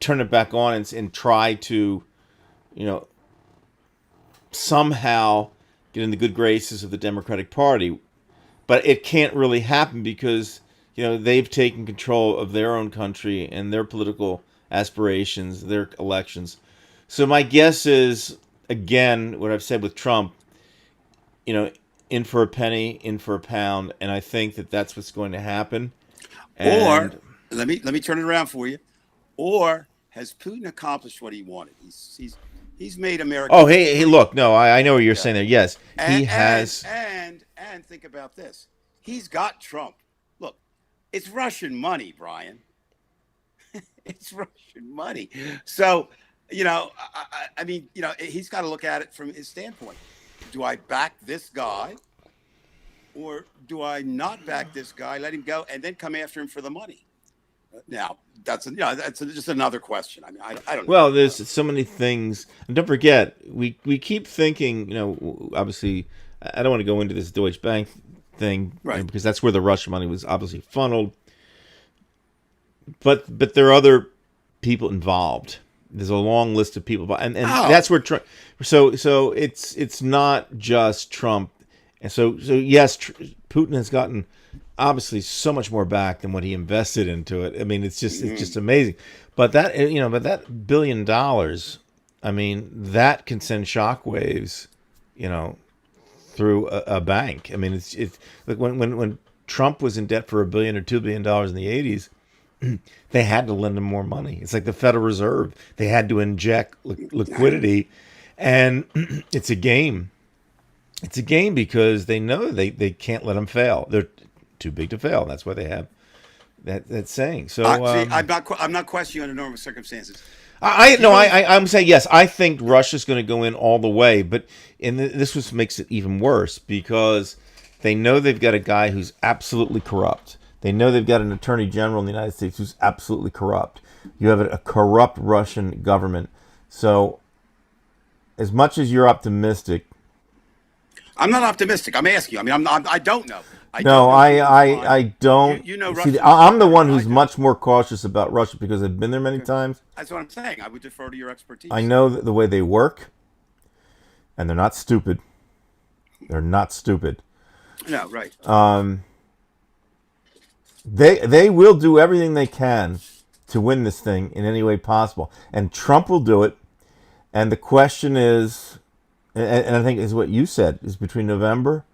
turn it back on and try to, somehow get in the good graces of the Democratic Party. But it can't really happen because, they've taken control of their own country and their political aspirations, their elections. So my guess is, again, what I've said with Trump, in for a penny, in for a pound, and I think that that's what's going to happen. Or let me turn it around for you. Or has Putin accomplished what he wanted? He's made America. Oh, hey, look, no, I know what you're saying there. Yes, he has. And think about this. He's got Trump. Look, it's Russian money, Brian. It's Russian money. So, I mean, he's got to look at it from his standpoint. Do I back this guy, or do I not back this guy, let him go, and then come after him for the money? Now, that's just another question. I mean, I don't know. Well, there's so many things, and don't forget, we keep thinking, obviously, I don't want to go into this Deutsche Bank thing, right? Because that's where the Russian money was obviously funneled. But there are other people involved. There's a long list of people, and that's where Trump. So it's not just Trump, and so yes, Putin has gotten obviously so much more back than what he invested into it. I mean, it's just amazing. But that that $1 billion, I mean, that can send shockwaves, through a bank. I mean, it's like when Trump was in debt for $1 billion or $2 billion in the 80s. they had to lend them more money. It's like the Federal Reserve. They had to inject liquidity, and it's a game. It's a game because they know they can't let them fail. They're too big to fail. That's why they have that saying. So I'm not questioning under normal circumstances. I'm saying yes. I think Russia's going to go in all the way, but this makes it even worse because they know they've got a guy who's absolutely corrupt. They know they've got an attorney general in the United States who's absolutely corrupt. You have a corrupt Russian government. So, as much as you're optimistic, I'm not optimistic. I'm asking you. I mean, I don't know. I don't. You know, see, I'm the one who's much more cautious about Russia because I've been there many times. That's what I'm saying. I would defer to your expertise. I know the way they work, and they're not stupid. They're not stupid. No, right. They will do everything they can to win this thing in any way possible, and Trump will do it. And the question is, and I think is what you said, is between November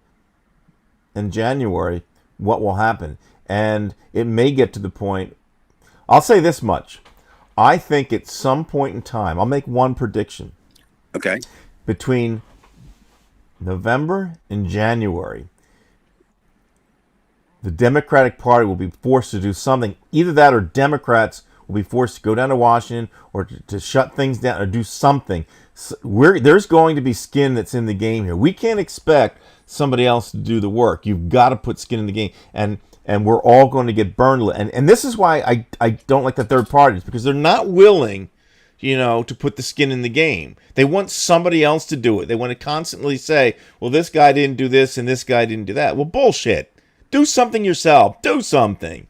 and January, what will happen? And it may get to the point. I'll say this much: I think at some point in time, I'll make one prediction. Okay. Between November and January, the Democratic Party will be forced to do something. Either that or Democrats will be forced to go down to Washington or to shut things down or do something. There's going to be skin that's in the game here. We can't expect somebody else to do the work. You've got to put skin in the game. And we're all going to get burned. And this is why I don't like the third parties, because they're not willing, to put the skin in the game. They want somebody else to do it. They want to constantly say, well, this guy didn't do this and this guy didn't do that. Well, bullshit. Do something yourself. Do something.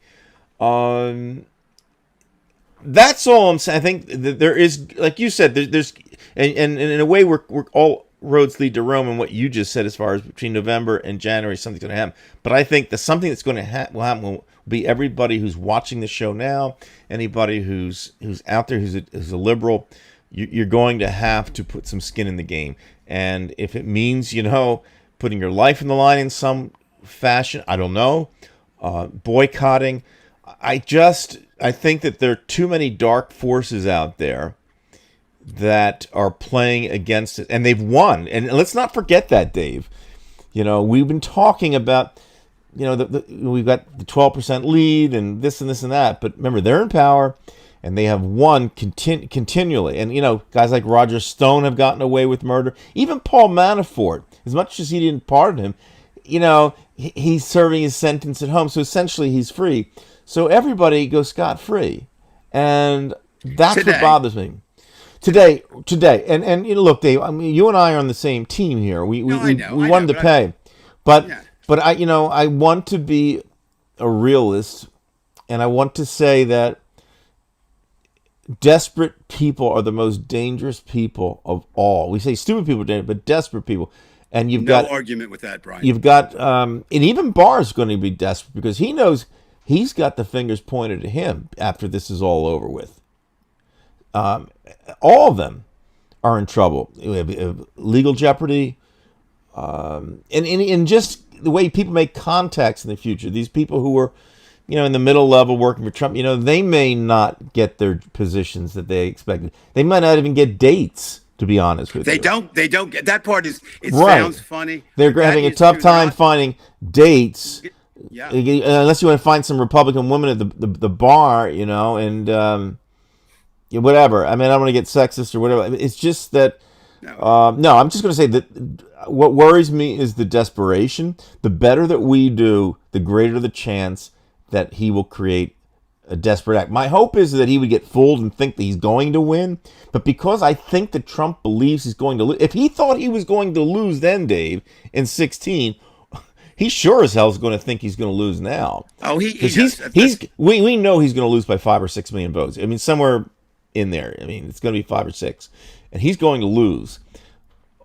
That's all I'm saying. I think that there is, like you said, there's and in a way, we're all roads lead to Rome, and what you just said as far as between November and January, something's going to happen. But I think that something that's going to will be everybody who's watching the show now, anybody who's out there who's a liberal, you're going to have to put some skin in the game. And if it means, putting your life in the line in some fashion, I don't know, boycotting. I think that there are too many dark forces out there that are playing against it, and they've won. And let's not forget that, Dave. We've been talking about, we've got the 12% lead and this and this and that. But remember, they're in power, and they have won continually. And, guys like Roger Stone have gotten away with murder. Even Paul Manafort, as much as he didn't pardon him, he's serving his sentence at home. So essentially, he's free. So everybody goes scot-free. And that's what bothers me. Today, and look, Dave. I mean, you and I are on the same team here. We wanted to pay, but I want to be a realist, and I want to say that desperate people are the most dangerous people of all. We say stupid people are dangerous, but desperate people, and you've got no argument with that, Brian. You've got, and even Barr's going to be desperate because he knows he's got the fingers pointed at him after this is all over with. All of them are in trouble. We have legal jeopardy, and just the way people make contacts in the future. These people who were, in the middle level working for Trump, they may not get their positions that they expected. They might not even get dates. To be honest with you, they don't get that part. Right. Sounds funny. They're having a tough time finding dates. Yeah. Unless you want to find some Republican woman at the bar, and. Whatever. I mean, I don't want to get sexist or whatever. It's just that. No, I'm just going to say that what worries me is the desperation. The better that we do, the greater the chance that he will create a desperate act. My hope is that he would get fooled and think that he's going to win. But because I think that Trump believes he's going to lose. If he thought he was going to lose then, Dave, in 2016, he sure as hell is going to think he's going to lose now. Oh, we know he's going to lose by 5 or 6 million votes. I mean, somewhere in there. I mean, it's going to be 5 or 6, and he's going to lose.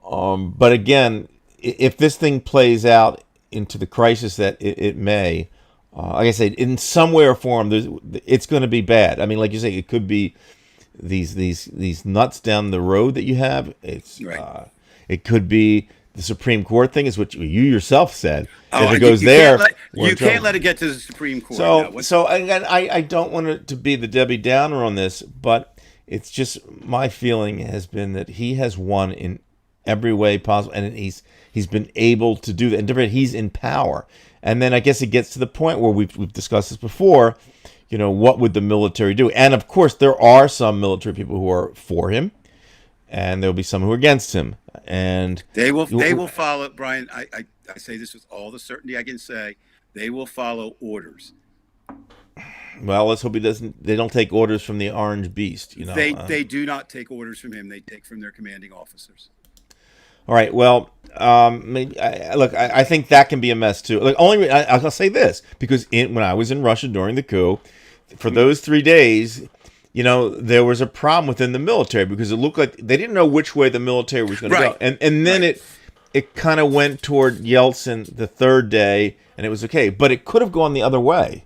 But again, if this thing plays out into the crisis that it may, like I said, in some way or form, it's going to be bad. I mean, like you say, it could be these nuts down the road that you have. It's right. It could be the Supreme Court thing is what you yourself said. Oh, If it goes there, we're in you can't trouble. let it get to the Supreme Court. So, No, so again, I don't want it to be the Debbie Downer on this, but it's just my feeling has been that he has won in every way possible, and he's been able to do that. And he's in power, and then I guess it gets to the point where we've discussed this before. You know, what would the military do? And of course, there are some military people who are for him, and there'll be some who are against him, and they will follow. Brian, I say this with all the certainty I can say. They will follow orders. Well, let's hope they don't take orders from the Orange Beast. You know, they do not take orders from him. They take from their commanding officers. All right. Well, I think that can be a mess too. Like, I'll say this because when I was in Russia during the coup, for those 3 days, you know, there was a problem within the military because it looked like they didn't know which way the military was going to go, and then it kind of went toward Yeltsin the third day, and it was okay, but it could have gone the other way.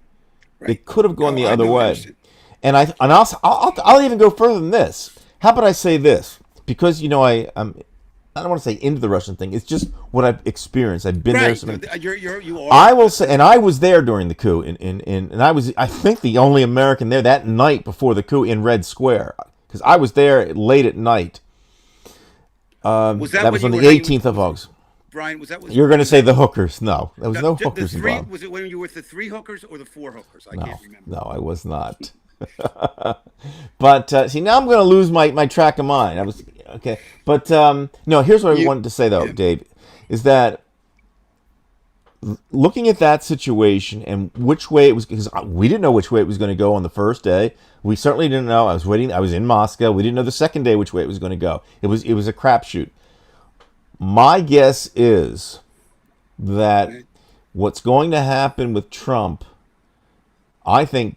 Right. It could have gone the other way, and I'll even go further than this. How about I say this? Because you know I don't want to say into the Russian thing. It's just what I've experienced. I've been there. You are. I will say, and I was there during the coup, and I think the only American there that night before the coup in Red Square, because I was there late at night. That was on the 18th of August. Brian, was that what you're going to say the hookers? No, there was no hookers involved. Was it when you were with the 3 hookers or the 4 hookers? I can't remember. No, I was not. But see, now I'm going to lose my track of mind. I was okay, but no. Here's what I wanted to say though, Dave, is that looking at that situation and which way it was, because we didn't know which way it was going to go on the first day. We certainly didn't know. I was waiting. I was in Moscow. We didn't know the second day which way it was going to go. It was a crapshoot. My guess is that what's going to happen with Trump, I think,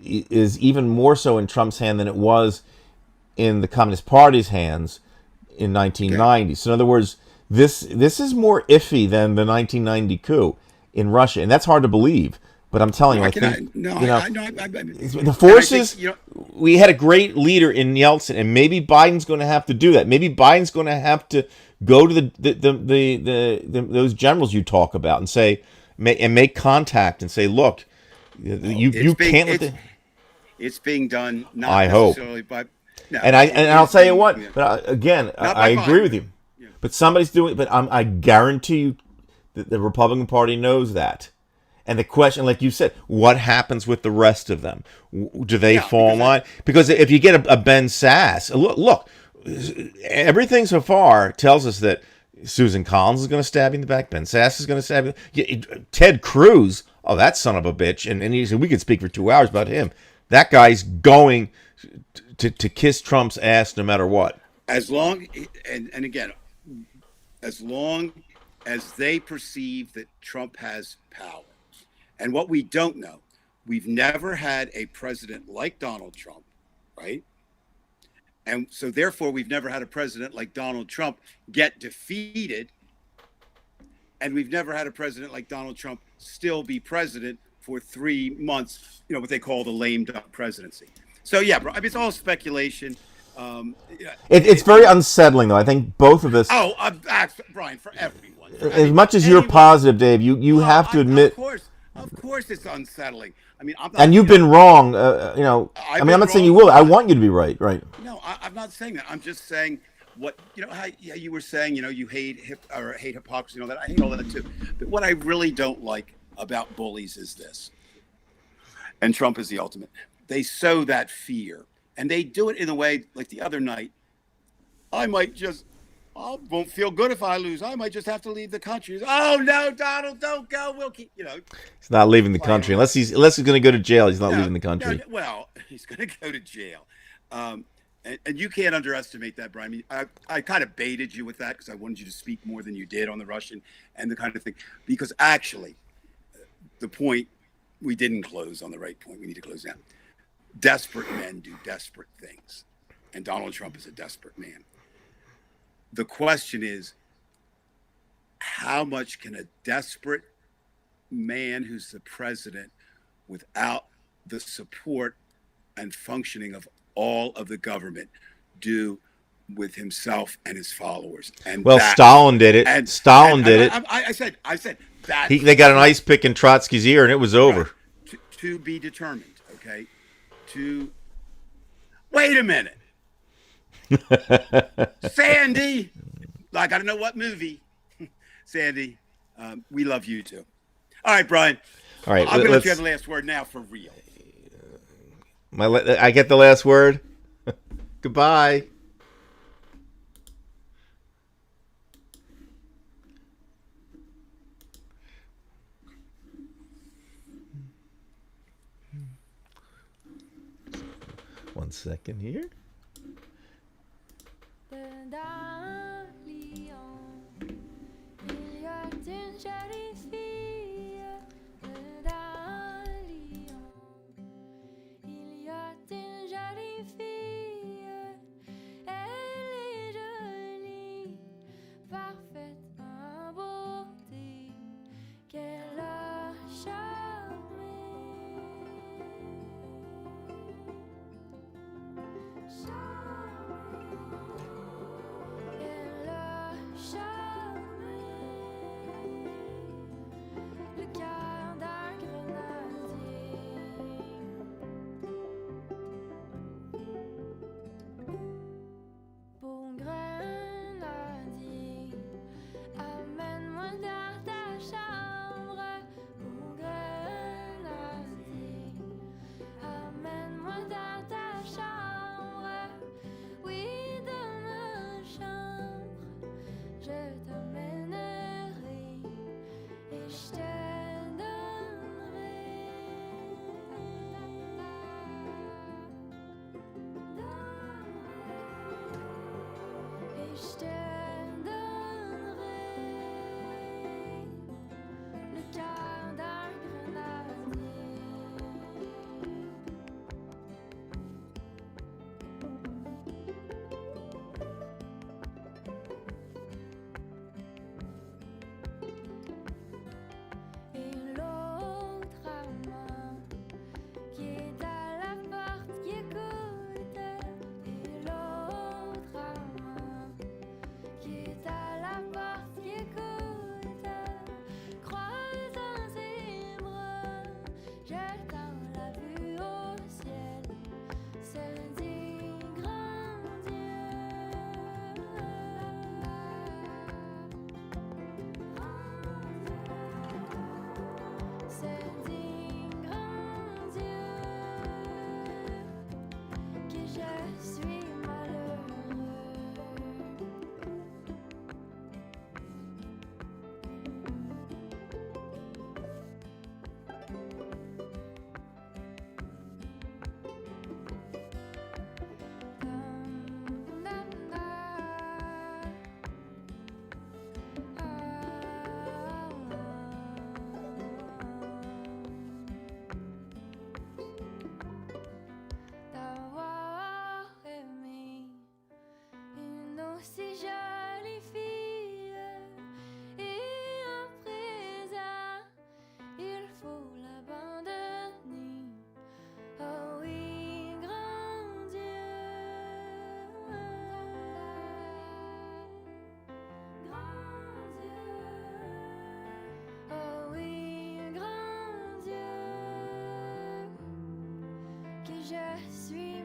is even more so in Trump's hand than it was in the Communist Party's hands in 1990. So in other words, this is more iffy than the 1990 coup in Russia, and that's hard to believe. But I'm telling you, I think the forces. We had a great leader in Yeltsin, and maybe Biden's going to have to do that. Maybe Biden's going to have to go to those generals you talk about and say, and make contact and say, look, you can't let the. It's being done. Not I hope. By, no, and I'll tell you what. But again, I agree with you. Yeah. But somebody's doing. But I guarantee you, that the Republican Party knows that. And the question, like you said, what happens with the rest of them? Do they fall in line? Because if you get a Ben Sasse, look, everything so far tells us that Susan Collins is going to stab you in the back. Ben Sasse is going to stab you. Ted Cruz, oh, that son of a bitch. And he said we could speak for 2 hours about him. That guy's going to kiss Trump's ass no matter what. As long, and again, as long as they perceive that Trump has power. And what we don't know, we've never had a president like Donald Trump, right? And so therefore, we've never had a president like Donald Trump get defeated. And we've never had a president like Donald Trump still be president for 3 months, what they call the lame duck presidency. So, yeah, bro, I mean, it's all speculation. It's very unsettling, though. I think both of us. Oh, Brian, for everyone. As much as you're positive, Dave, you have to admit. Of course, it's unsettling. I mean, I'm not, and you've been wrong. I'm not saying you will. I want you to be right. Right. No, I'm not saying that. I'm just saying what how you were saying. You hate hypocrisy and all that. I hate all that too. But what I really don't like about bullies is this, and Trump is the ultimate. They sow that fear, and they do it in a way like the other night. I won't feel good if I lose. I might just have to leave the country. Oh no, Donald, don't go. We'll keep. He's not leaving the country unless he's going to go to jail. He's not leaving the country. No, well, he's going to go to jail, and you can't underestimate that, Brian. I mean, I kind of baited you with that because I wanted you to speak more than you did on the Russian and the kind of thing. Because actually, the point we didn't close on the right point. We need to close down. Desperate men do desperate things, and Donald Trump is a desperate man. The question is, how much can a desperate man who's the president, without the support and functioning of all of the government, do with himself and his followers. And Well, that, Stalin did it. and Stalin did it. I said that They got an ice pick in Trotsky's ear, and it was over. Right. To be determined. Okay. Wait a minute. Sandy, I got to know what movie. Sandy, we love you too. All right, Brian. All right, I'm going to let you have the last word now for real. I get the last word. Goodbye. One second here. D'un lion, il y a une jolie fille. D'un lion, il y a une jolie fille. Elle est jolie, parfaitement beauté, qu'elle a charmé. Elle a charmé le cœur d'un grenadier. Bon grenadier, amène-moi dans ta chambre. Bon grenadier, amène-moi dans ta chambre. Oui, dans ma chambre, je t'emmènerai et je te donnerai et je te donnerai le cœur d'un grenadier. Et l'autre amant qui est à la porte qui écoute. Et l'autre amant qui est à la porte qui écoute. Croisant ses bras, jetant la vue au ciel, se dit grand Dieu. Se dit grand Dieu que je suis malheureux. D'avoir aimé une aussi jolie fille et à présent il faut l'abandonner. Oh oui, grand Dieu, grand Dieu, oh oui, grand Dieu, que je suis